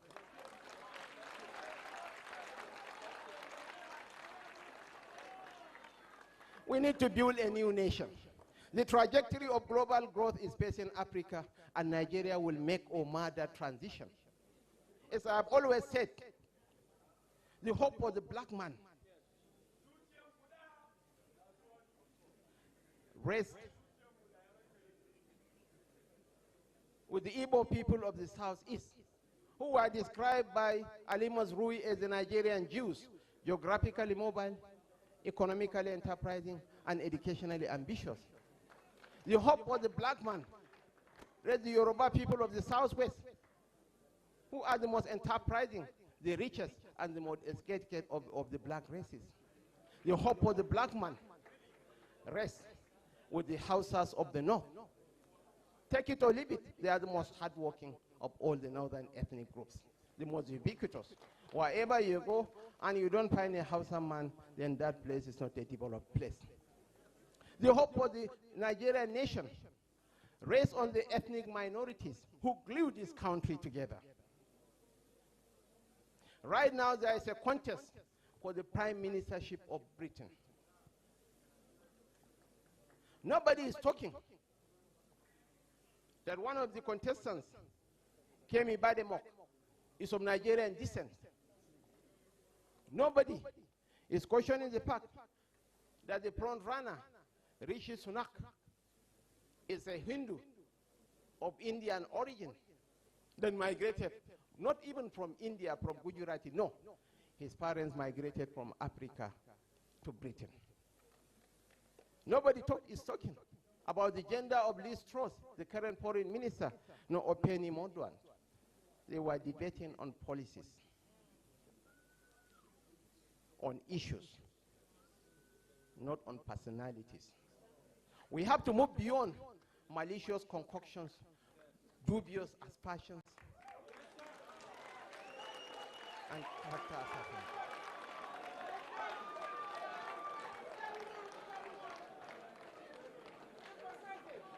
We need to build a new nation. The trajectory of global growth is based in Africa, and Nigeria will make or mar that transition. As I have always said, the hope for the black man rests with the Igbo people of the Southeast, who are described by Ali Mazrui as the Nigerian Jews, geographically mobile, economically enterprising, and educationally ambitious. The hope for the black man rests the Yoruba people of the Southwest, who are the most enterprising, the richest, and the most educated of the black races. The hope for the black man rests with the Hausas of the North. Take it or leave it, they are the most hardworking of all the northern ethnic groups, the most ubiquitous. Wherever you go and you don't find a Hausa man, then that place is not a developed place. The hope for the Nigerian nation rests on the ethnic minorities who glue this country together. Right now, there is a contest for the prime ministership of Britain. Nobody is talking that one of the contestants, Kemi Bademok, is of Nigerian descent. Nobody is questioning the fact that the front runner, Rishi Sunak, is a Hindu of Indian origin that migrated, not even from India, from Gujarati, no. His parents migrated from Africa to Britain. Nobody is talking about the gender of Liz Truss, the current foreign minister, nor of Penny Mordaunt. They were debating on policies, on issues, not on personalities. We have to move beyond malicious concoctions, dubious aspersions, and character assassination.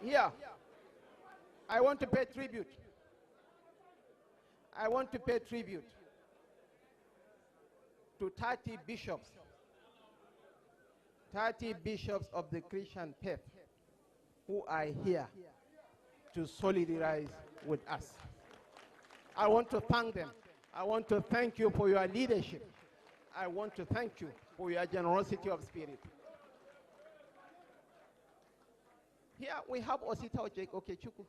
Here, I want to pay tribute. I want to pay tribute to 30 bishops of the Christian faith who are here to solidarize with us. I want to thank them I want to thank you for your leadership. I want to thank you for your generosity of spirit. Here we have Osita Okechukwu.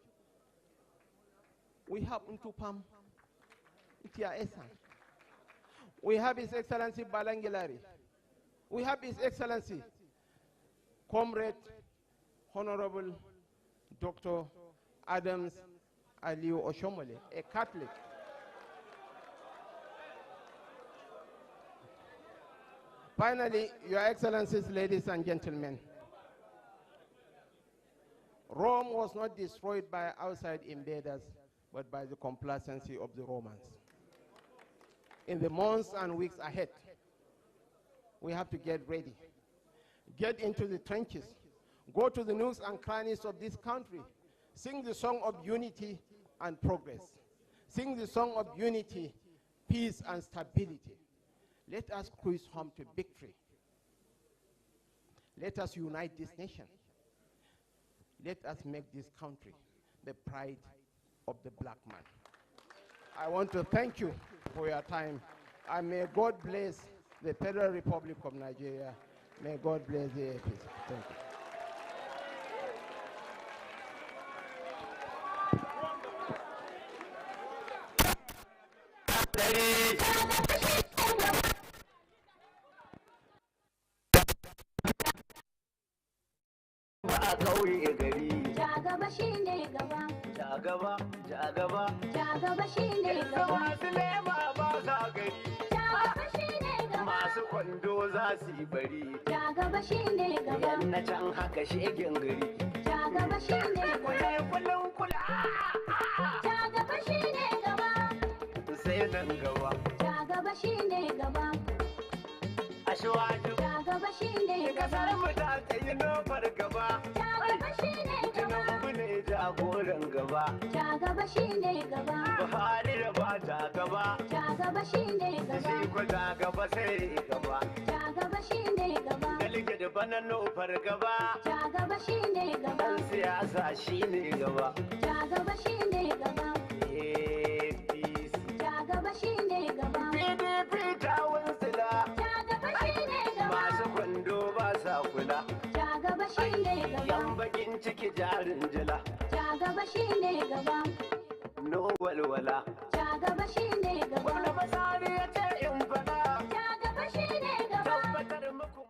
We have Ntupam Itia Esan. We have His Excellency Balangilari. We have His Excellency Comrade Honorable Dr. Adams Aliu Oshomole, a Catholic. Finally, Your Excellencies, ladies and gentlemen, Rome was not destroyed by outside invaders, but by the complacency of the Romans. In the months and weeks ahead, we have to get ready, get into the trenches, go to the nooks and crannies of this country, sing the song of unity and progress, sing the song of unity, peace and stability. Let us cruise home to victory. Let us unite this nation. Let us make this country the pride of the black man. I want to thank you for your time, and may God bless the Federal Republic of Nigeria. May God bless the APC. Thank you.
Jagaba shine gaba. Jagaba, jagaba. Jagaba shine gaba. Masu lema ba sa gari. Jagaba shine gaba. Masu kwando za su yi bari. Jagaba shine gaba. Yan na can haka shegen gari. Jagaba shine gaba. Kullum kula. Jagaba shine gaba. Sai nan gaba. Jagaba shine gaba. Ashwaju. Jagaba shine gaba. Kasar mu ta yi nomar gaba. Jagaba shine gaba. Ne jagoran gaba. Jagaba shine gaba. Buhari da ba ta gaba. Jagaba shine gaba. Shi ko jagaba sai gaba. Jagaba shine gaba. Dalige da bana nufar gaba. Jagaba shine gaba. Dan siyasa shine gaba. Jagaba shine gaba. APC. Jagaba shine gaba. PDP ta wunsila. Jagaba shine gaba. Masu kwando ba sa kula. Jagaba shine gaba. Yan bakin ciki jarin jila. Jagaba shine gaba. No walwala. Jagaba shine gaba. Wanda masari ya ce in fada. Jagaba shine gaba. Tabbatar muku.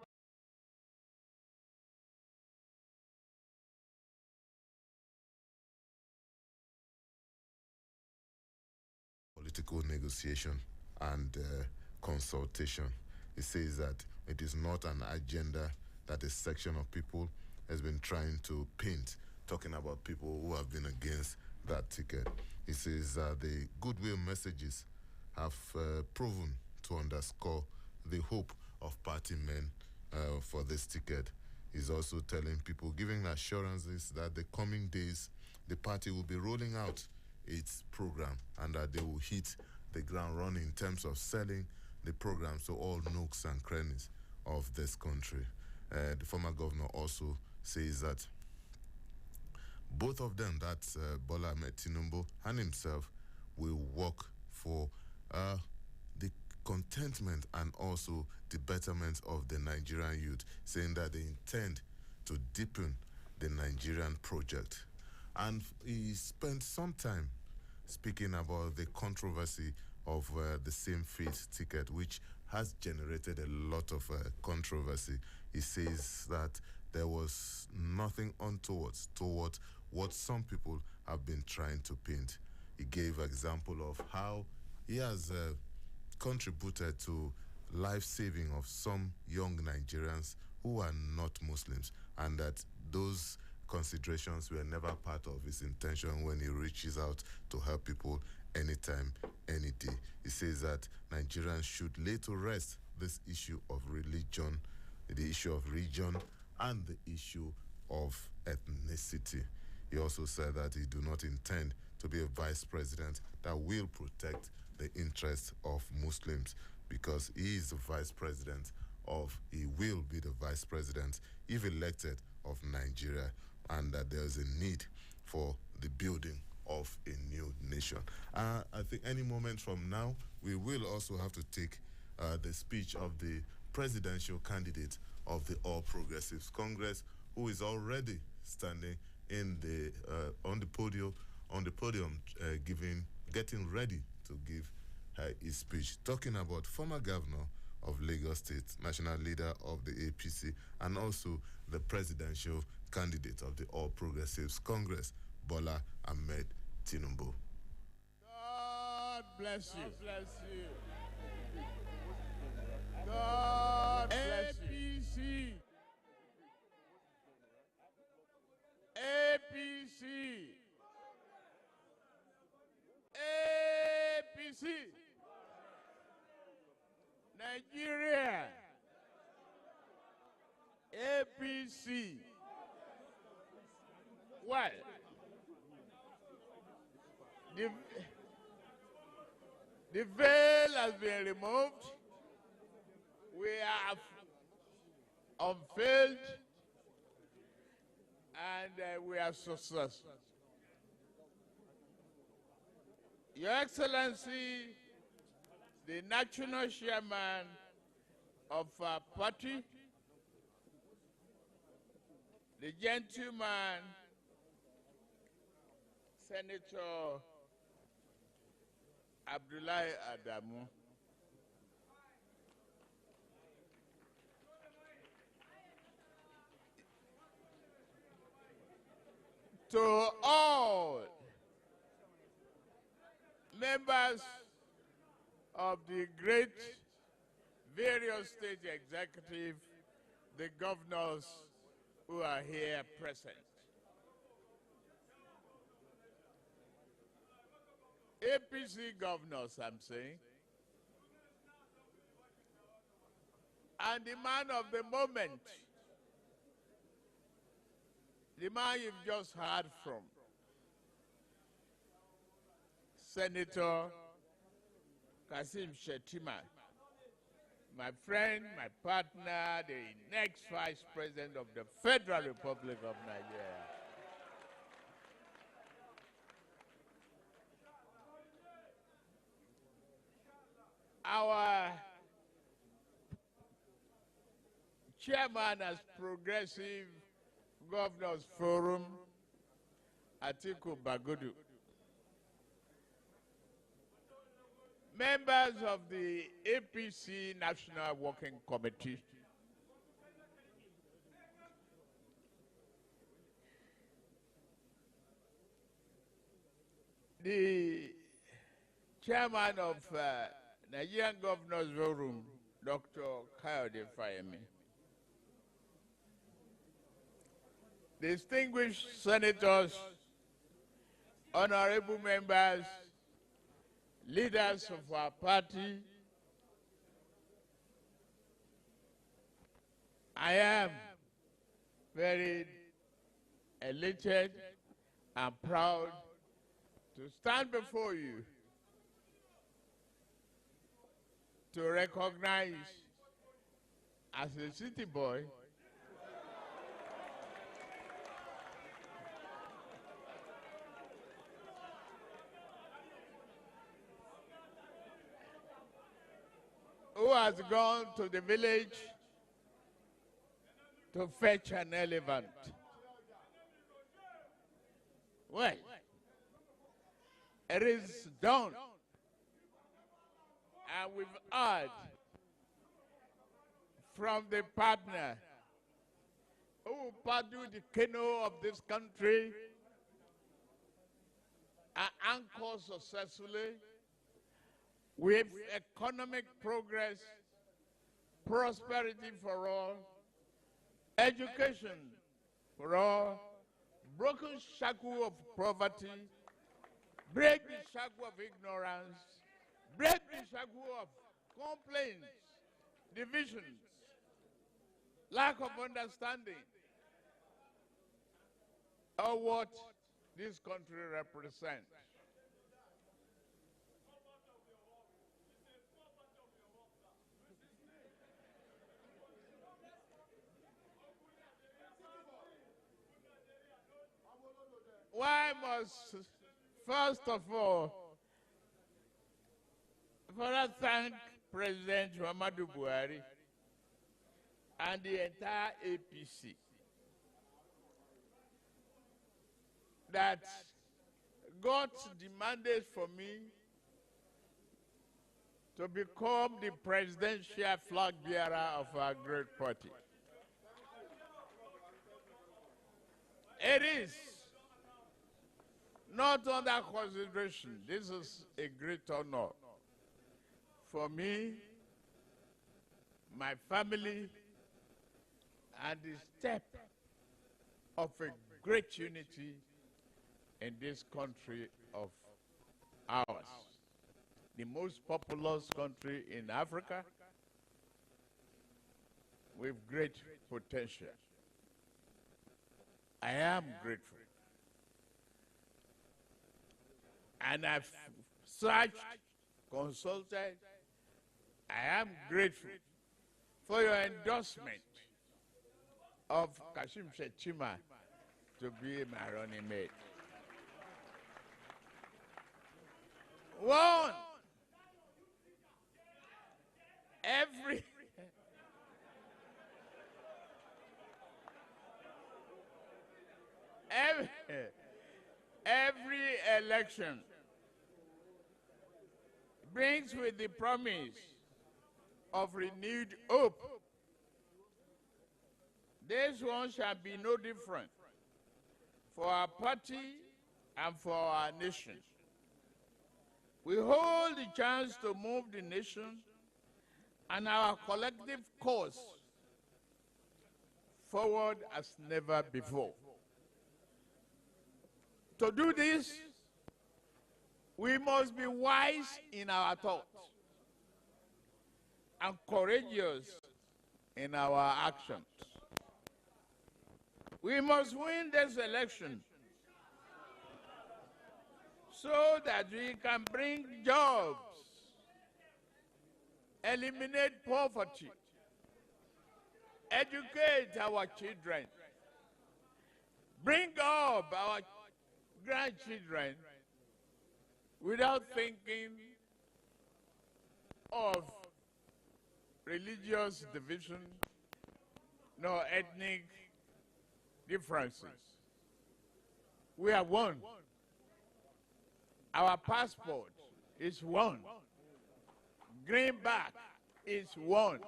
Political negotiation and consultation. It says that it is not an agenda that a section of people has been trying to paint, talking about people who have been against that ticket. It says the goodwill messages have proven to underscore the hope of party men for this ticket. He's also telling people, giving assurances that the coming days, the party will be rolling out its program and that they will hit the ground running in terms of selling the program to all nooks and crannies of this country. The former governor also says that both of them, that's Bola Ahmed Tinubu and himself, will work for the contentment and also the betterment of the Nigerian youth, saying that they intend to deepen the Nigerian project. And he spent some time speaking about the controversy of the same faith ticket, which has generated a lot of controversy. He says that there was nothing untoward toward what some people have been trying to paint. He gave example of how he has contributed to life saving of some young Nigerians who are not Muslims, and that those considerations were never part of his intention when he reaches out to help people anytime, any day. He says that Nigerians should lay to rest this issue of religion, the issue of region, and the issue of ethnicity. He also said that he do not intend to be a vice president that will protect the interests of Muslims, because he is the vice president of, he will be the vice president if elected, of Nigeria, and that there is a need for the building of a new nation. I think any moment from now, we will also have to take the speech of the presidential candidate of the All Progressives Congress, who is already standing in the on the podium, getting ready to give his speech, talking about former governor of Lagos State, national leader of the APC, and also the presidential candidate of the All Progressives Congress, Bola Ahmed Tinubu.
God bless you. God bless you. God bless you. APC. APC. Nigeria. APC. Well, the veil has been removed. We have unveiled, and we are successful. Your Excellency, the national chairman of our party, the gentleman, Senator Abdullahi Adamu, to all members of the great various state executive, the governors who are here present. APC governors, I'm saying, and the man of the moment, the man you've just heard from, Senator Kashim Shettima, my friend, my partner, the next Vice President of the Federal Republic of Nigeria. Our chairman as Progressive Governors Forum, Atiku Bagudu. Members of the APC National Working Committee, the chairman of Nigerian Governors Forum, Dr. Kayode Fayemi, distinguished senators, honorable members, leaders of our party, I am very elated and proud to stand before you to recognize as a city boy who has gone to the village to fetch an elephant. Well, it is done. And we've heard from the partner who paddled the canoe of this country and anchor successfully with economic progress, prosperity for all, education for all, broken shackle of poverty, break the shackle of ignorance, break the shackle of complaints, divisions, lack of understanding of what this country represents. Why must First of all, I thank President Muhammadu Buhari and the entire APC that got the mandate for me to become the presidential flag bearer of our great party. It is not under consideration. This is a great honor for me, my family, and the step of a great unity in this country of ours, the most populous country in Africa with great potential. I am grateful. And I've searched, consulted. I am grateful for your endorsement of Kashim Shettima to be my running mate. One, every election brings with the promise of renewed hope. This one shall be no different for our party and for our nation. We hold the chance to move the nation and our collective cause forward as never before. To do this, we must be wise in our thoughts and courageous in our actions. We must win this election so that we can bring jobs, eliminate poverty, educate our children, bring up our grandchildren without thinking of religious division nor ethnic differences. We are one. Our passport is one. Greenback is one.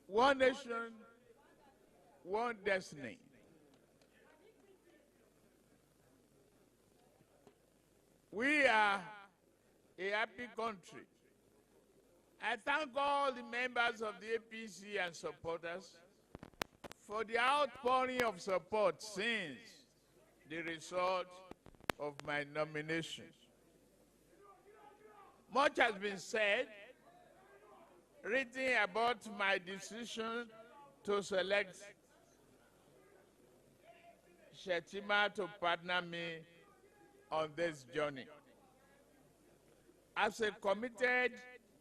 One nation, one destiny. We are a happy country. I thank all the members of the APC and supporters for the outpouring of support since the result of my nomination. Much has been said, written about my decision to select Shettima to partner me on this journey. As a committed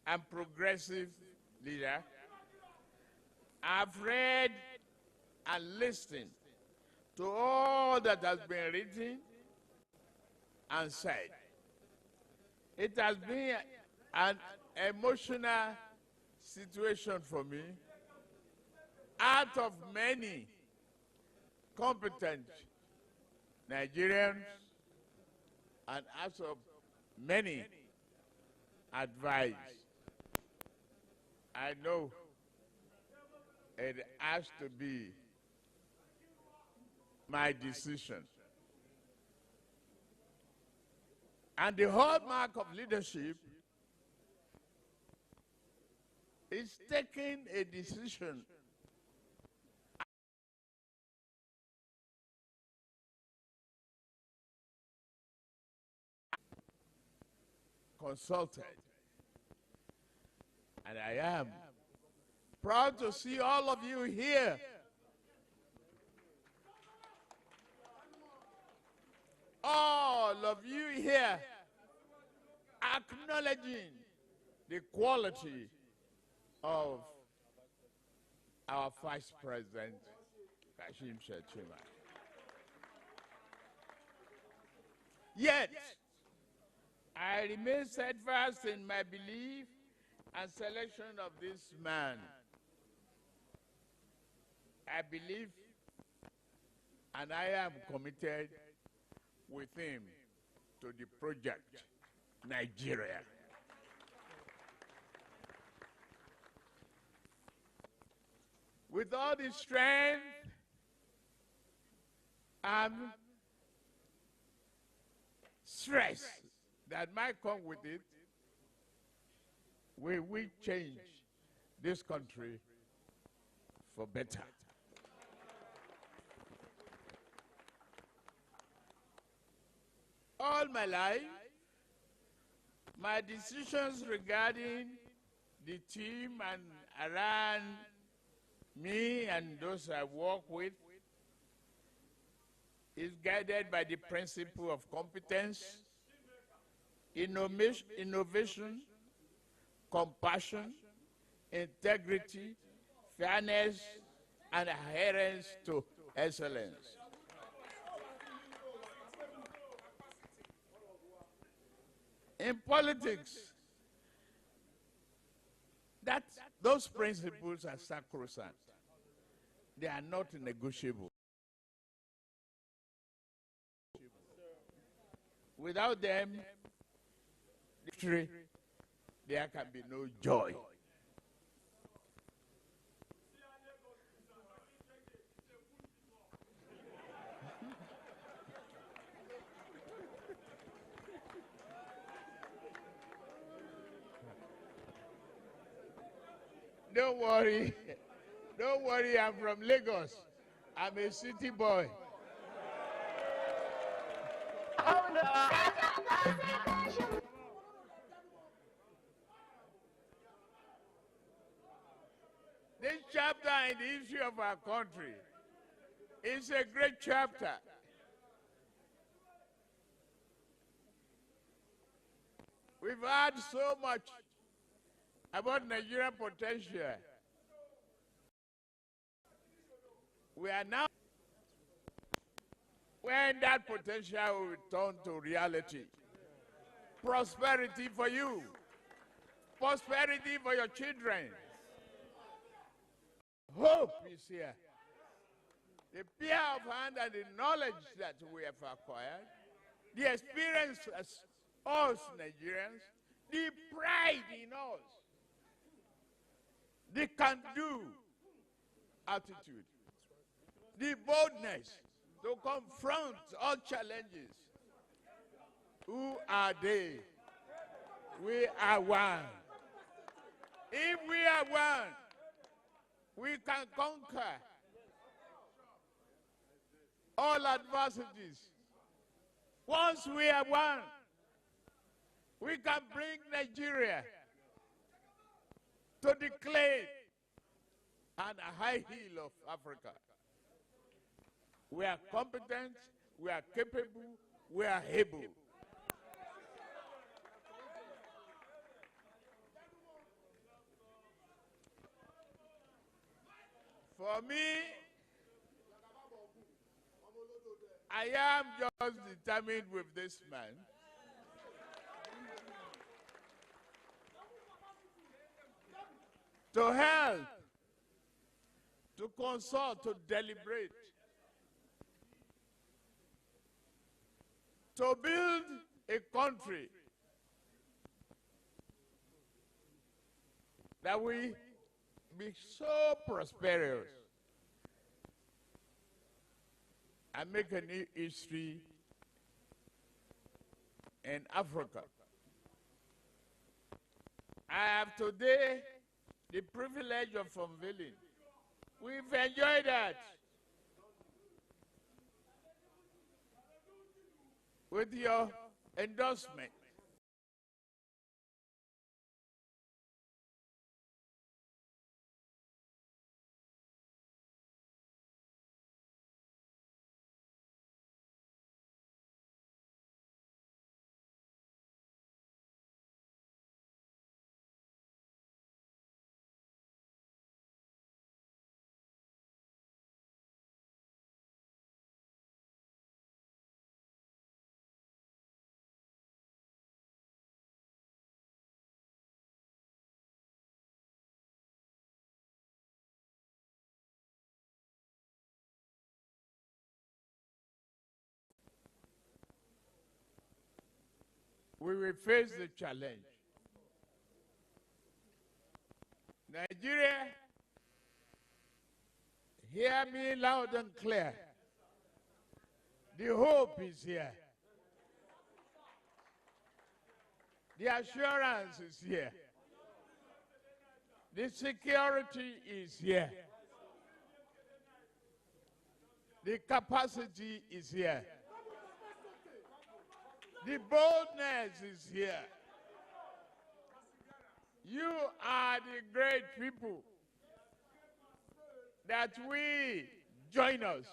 and progressive leader, I've read and listened to all that has been written and said. It has been an emotional situation for me, out of many competent Nigerians and out of many advice. I know it has to be my decision. And the hallmark of leadership is taking a decision consulted. And I am proud to see all of you here. All of you here acknowledging the quality of our Vice President, Kashim Shettima. Yet, I remain steadfast in my belief and selection of this man. I believe and I am committed with him to the project Nigeria. With all the strength and stress that might come with it, we will change this country for better. All my life, my decisions regarding the team and around me and those I work with is guided by the principle of competence, innovation, compassion, integrity, fairness, and adherence to excellence. In politics, those principles are sacrosanct. They are not negotiable. Without them, victory, there can be no joy. Don't worry. Don't worry, I'm from Lagos. I'm a city boy. This chapter in the history of our country is a great chapter. We've heard so much about Nigerian potential. We are now when that potential will turn to reality. Prosperity for you. Prosperity for your children. Hope is here. The peer of hand and the knowledge that we have acquired, the experience as us Nigerians, the pride in us, the can-do attitude, the boldness to confront all challenges. Who are they? We are one. If we are one, we can conquer all adversities. Once we are one, we can bring Nigeria to the clay and a high heel of Africa. We are competent, we are capable, we are able. For me, I am just determined with this man to help, to consult, to deliberate, to build a country that we be so prosperous and make a new history in Africa. I have today the privilege of unveiling. We've enjoyed that with your endorsement. we will face the challenge. Nigeria, hear me loud and clear. The hope is here. The assurance is here. The security is here. The capacity is here. The boldness is here. You are the great people that we join us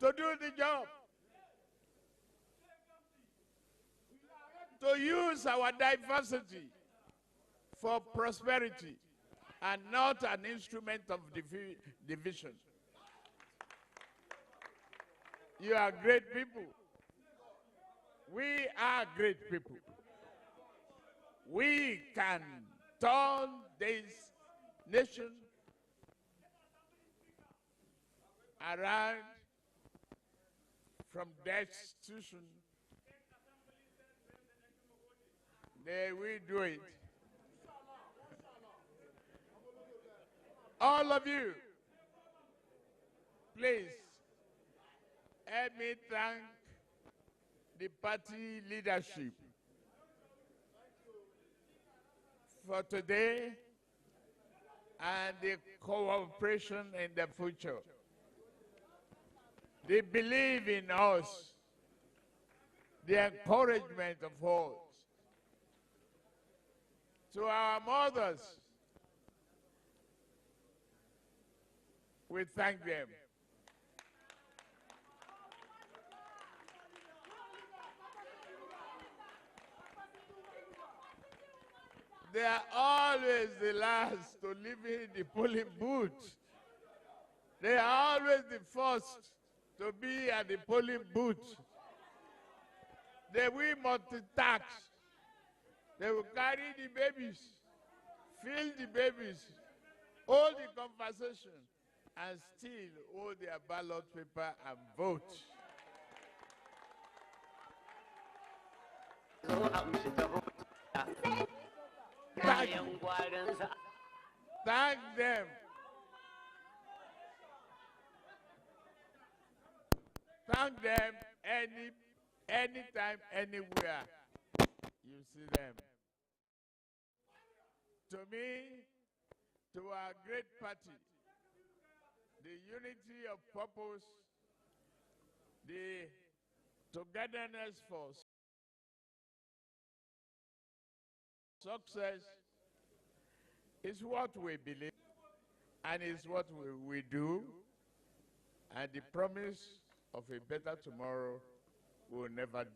to do the job, to use our diversity for prosperity and not an instrument of division. You are great people. We are great people. We can turn this nation around from destitution. May we do it. All of you, please help me thank the party leadership for today and the cooperation in the future. They believe in us, the encouragement of all. To our mothers, we thank them. They are always the last to leave in the polling booth. They are always the first to be at the polling booth. They will multitask. They will carry the babies, fill the babies, hold the conversation, and still hold their ballot paper and vote. Thank them. Thank them anytime, anywhere you see them. To me, to our great party, the unity of purpose, the togetherness for success is what we believe and is what we do, and the promise of a better tomorrow will never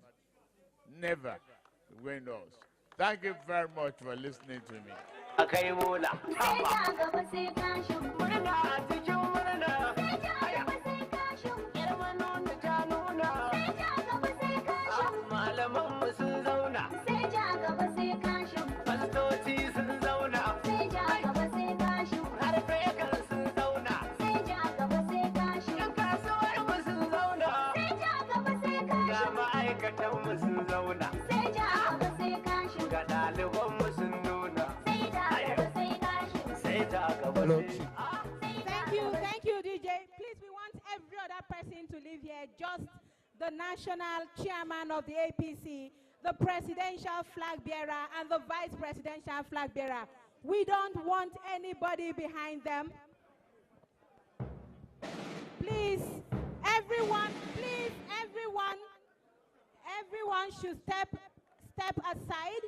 win us. Thank you very much for listening to me.
Thank you, DJ. Please, we want every other person to leave here, just the national chairman of the APC, the presidential flag bearer, and the vice presidential flag bearer. We don't want anybody behind them. Please, everyone should step aside.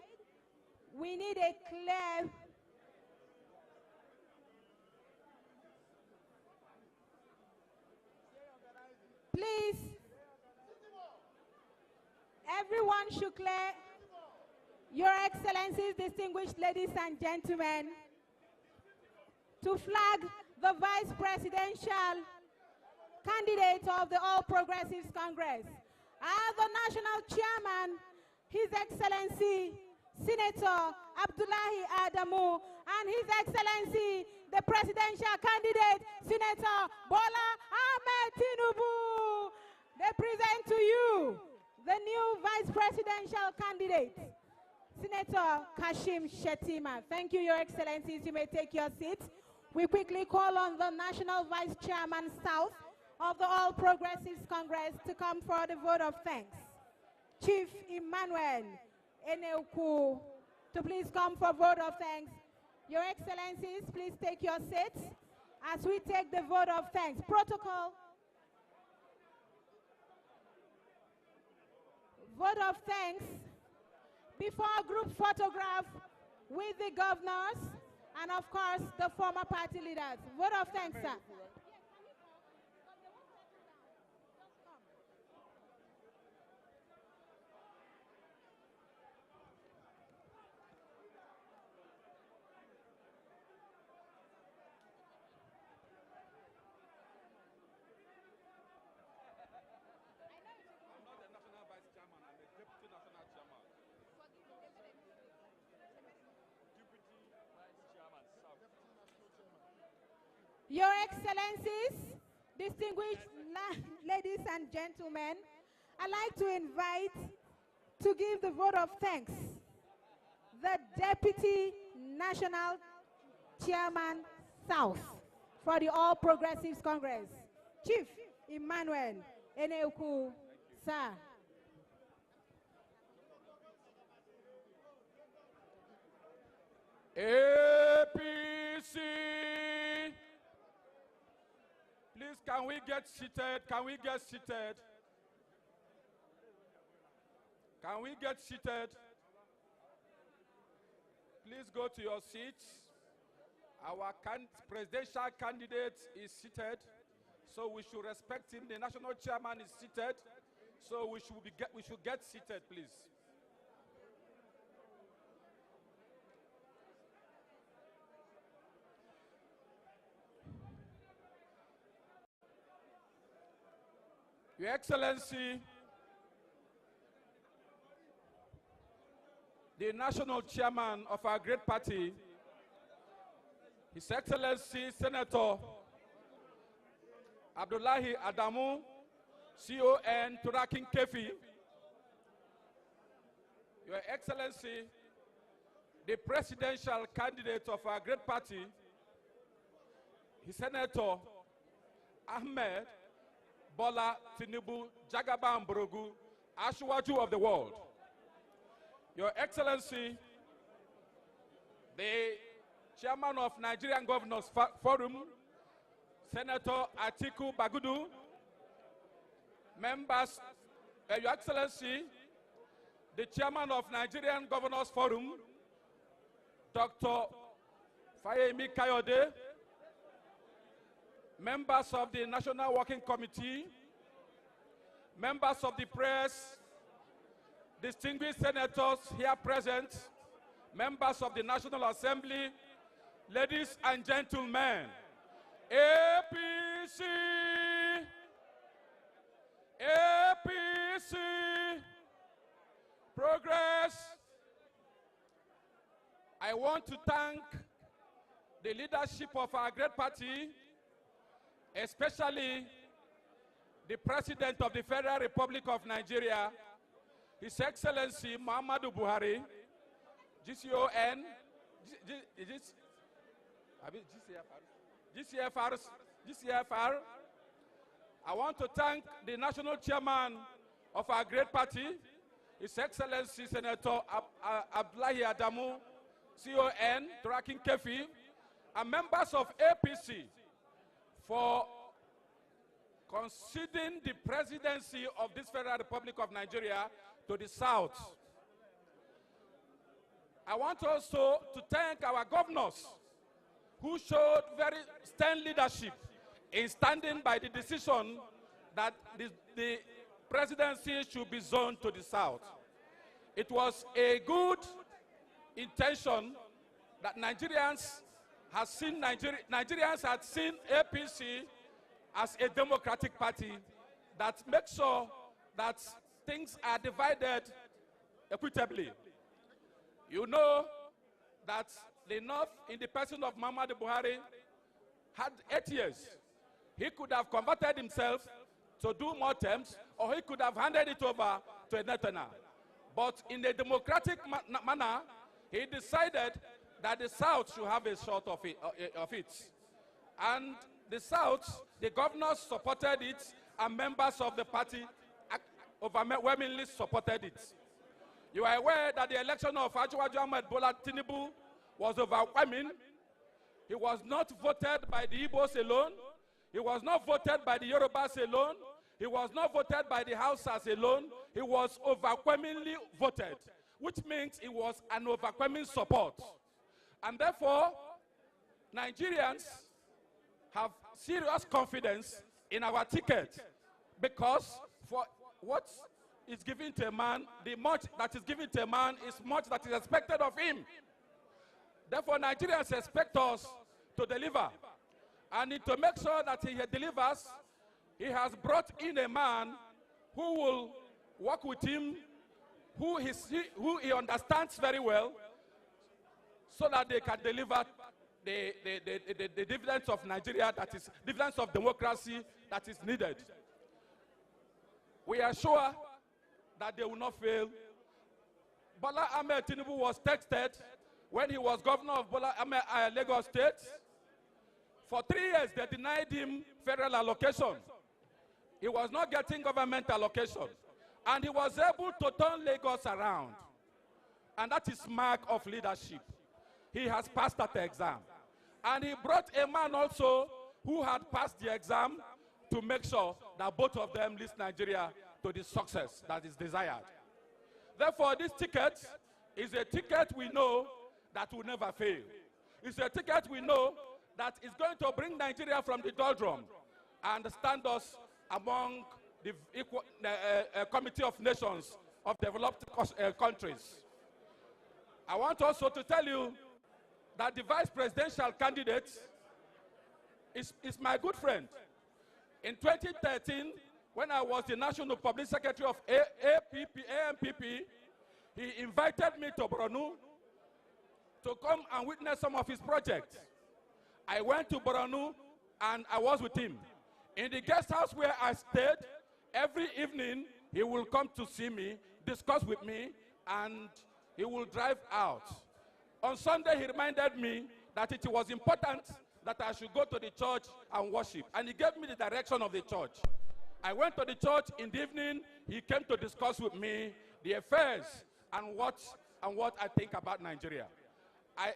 We need a clear please, everyone should clear. Your Excellencies, distinguished ladies and gentlemen, to flag the vice presidential candidate of the All Progressives Congress, the national chairman, His Excellency Senator Abdullahi Adamu, and His Excellency the presidential candidate, Senator Bola Ahmed Tinubu. They present to you the new vice presidential candidate, Senator Kashim Shettima. Thank you, Your Excellencies. You may take your seats. We quickly call on the National Vice Chairman South of the All Progressives Congress to come for the vote of thanks. Chief Emmanuel Eneuku to please come for vote of thanks. Your Excellencies, please take your seats as we take the vote of thanks. Protocol. Vote of thanks before a group photograph with the governors and, of course, the former party leaders. Vote of thanks, sir. Your Excellencies, distinguished ladies and gentlemen, I'd like to invite to give the vote of thanks the Deputy National Chairman South for the All Progressives Congress, Chief Emmanuel Eneuku, sir.
APC. Please, can we get seated? Can we get seated? Can we get seated? Please go to your seats. Our presidential candidate is seated, so we should respect him. The national chairman is seated, so we should get seated, please. Your Excellency, the national chairman of our great party, His Excellency Senator Abdullahi Adamu, CON Turakin Kefi, Your Excellency, the presidential candidate of our great party, His Senator Ahmed Bola Tinubu Jagaban Mborogu, Ashwaju of the world. Your Excellency, the Chairman of Nigerian Governors Forum, Senator Atiku Bagudu, members, Your Excellency, the Chairman of Nigerian Governors Forum, Dr. Fayemi Kayode, members of the National Working Committee, members of the press, distinguished senators here present, members of the National Assembly, ladies and gentlemen, APC, APC, progress. I want to thank the leadership of our great party, especially the President of the Federal Republic of Nigeria, His Excellency Muhammadu Buhari, GCON, GCFR. I want to thank the national chairman of our great party, His Excellency Senator Abdullahi Adamu, CON, Turakin Kefi, and members of APC for conceding the presidency of this Federal Republic of Nigeria to the South. I want also to thank our governors who showed very stern leadership in standing by the decision that the presidency should be zoned to the South. It was a good intention that Nigerians had seen APC as a democratic party that makes sure that things are divided equitably. You know that the North, in the person of Muhammadu Buhari, had 8 years. He could have converted himself to do more terms, or he could have handed it over to Netana. But in a democratic manner, he decided that the South should have a shot of it. And the South, the governors supported it, and members of the party overwhelmingly supported it. You are aware that the election of Asiwaju Ahmed Bola Tinubu was overwhelming. He was not voted by the Igbos alone. He was not voted by the Yorubas alone. He was not voted by the Hausas alone. He was overwhelmingly voted, which means it was an overwhelming support. And therefore, Nigerians have serious confidence in our ticket, because for what is given to a man, the much that is given to a man is much that is expected of him. Therefore, Nigerians expect us to deliver. And to make sure that he delivers, he has brought in a man who will work with him, who he understands very well, so that they can deliver the dividends of Nigeria, that is dividends of democracy that is needed. We are sure that they will not fail. Bola Ahmed Tinubu was texted when he was governor of Lagos State. For 3 years, they denied him federal allocation. He was not getting government allocation. And he was able to turn Lagos around. And that is mark of leadership. He has passed that exam. And he brought a man also who had passed the exam to make sure that both of them lead Nigeria to the success that is desired. Therefore, this ticket is a ticket we know that will never fail. It's a ticket we know that is going to bring Nigeria from the doldrum and stand us among the Committee of Nations of developed countries. I want also to tell you that the vice presidential candidate is my good friend. In 2013, when I was the National Public Secretary of AMPP, he invited me to Borno to come and witness some of his projects. I went to Borno and I was with him. In the guest house where I stayed, every evening he will come to see me, discuss with me, and he will drive out. On Sunday, he reminded me that it was important that I should go to the church and worship. And he gave me the direction of the church. I went to the church in the evening. He came to discuss with me the affairs and what I think about Nigeria.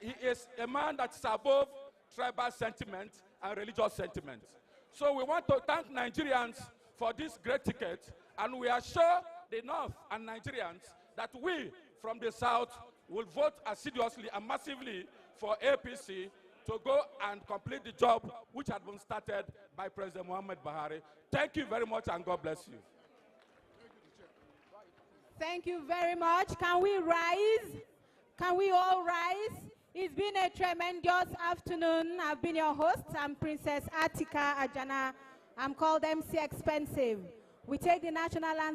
He is a man that's above tribal sentiment and religious sentiment. So we want to thank Nigerians for this great ticket, and we assure the North and Nigerians that we from the South will vote assiduously and massively for APC to go and complete the job which had been started by President Muhammad Buhari. Thank you very much, and God bless you.
Thank you very much. Can we rise? Can we all rise? It's been a tremendous afternoon. I've been your host. I'm Princess Atika Ajana. I'm called MC Expensive. We take the national anthem.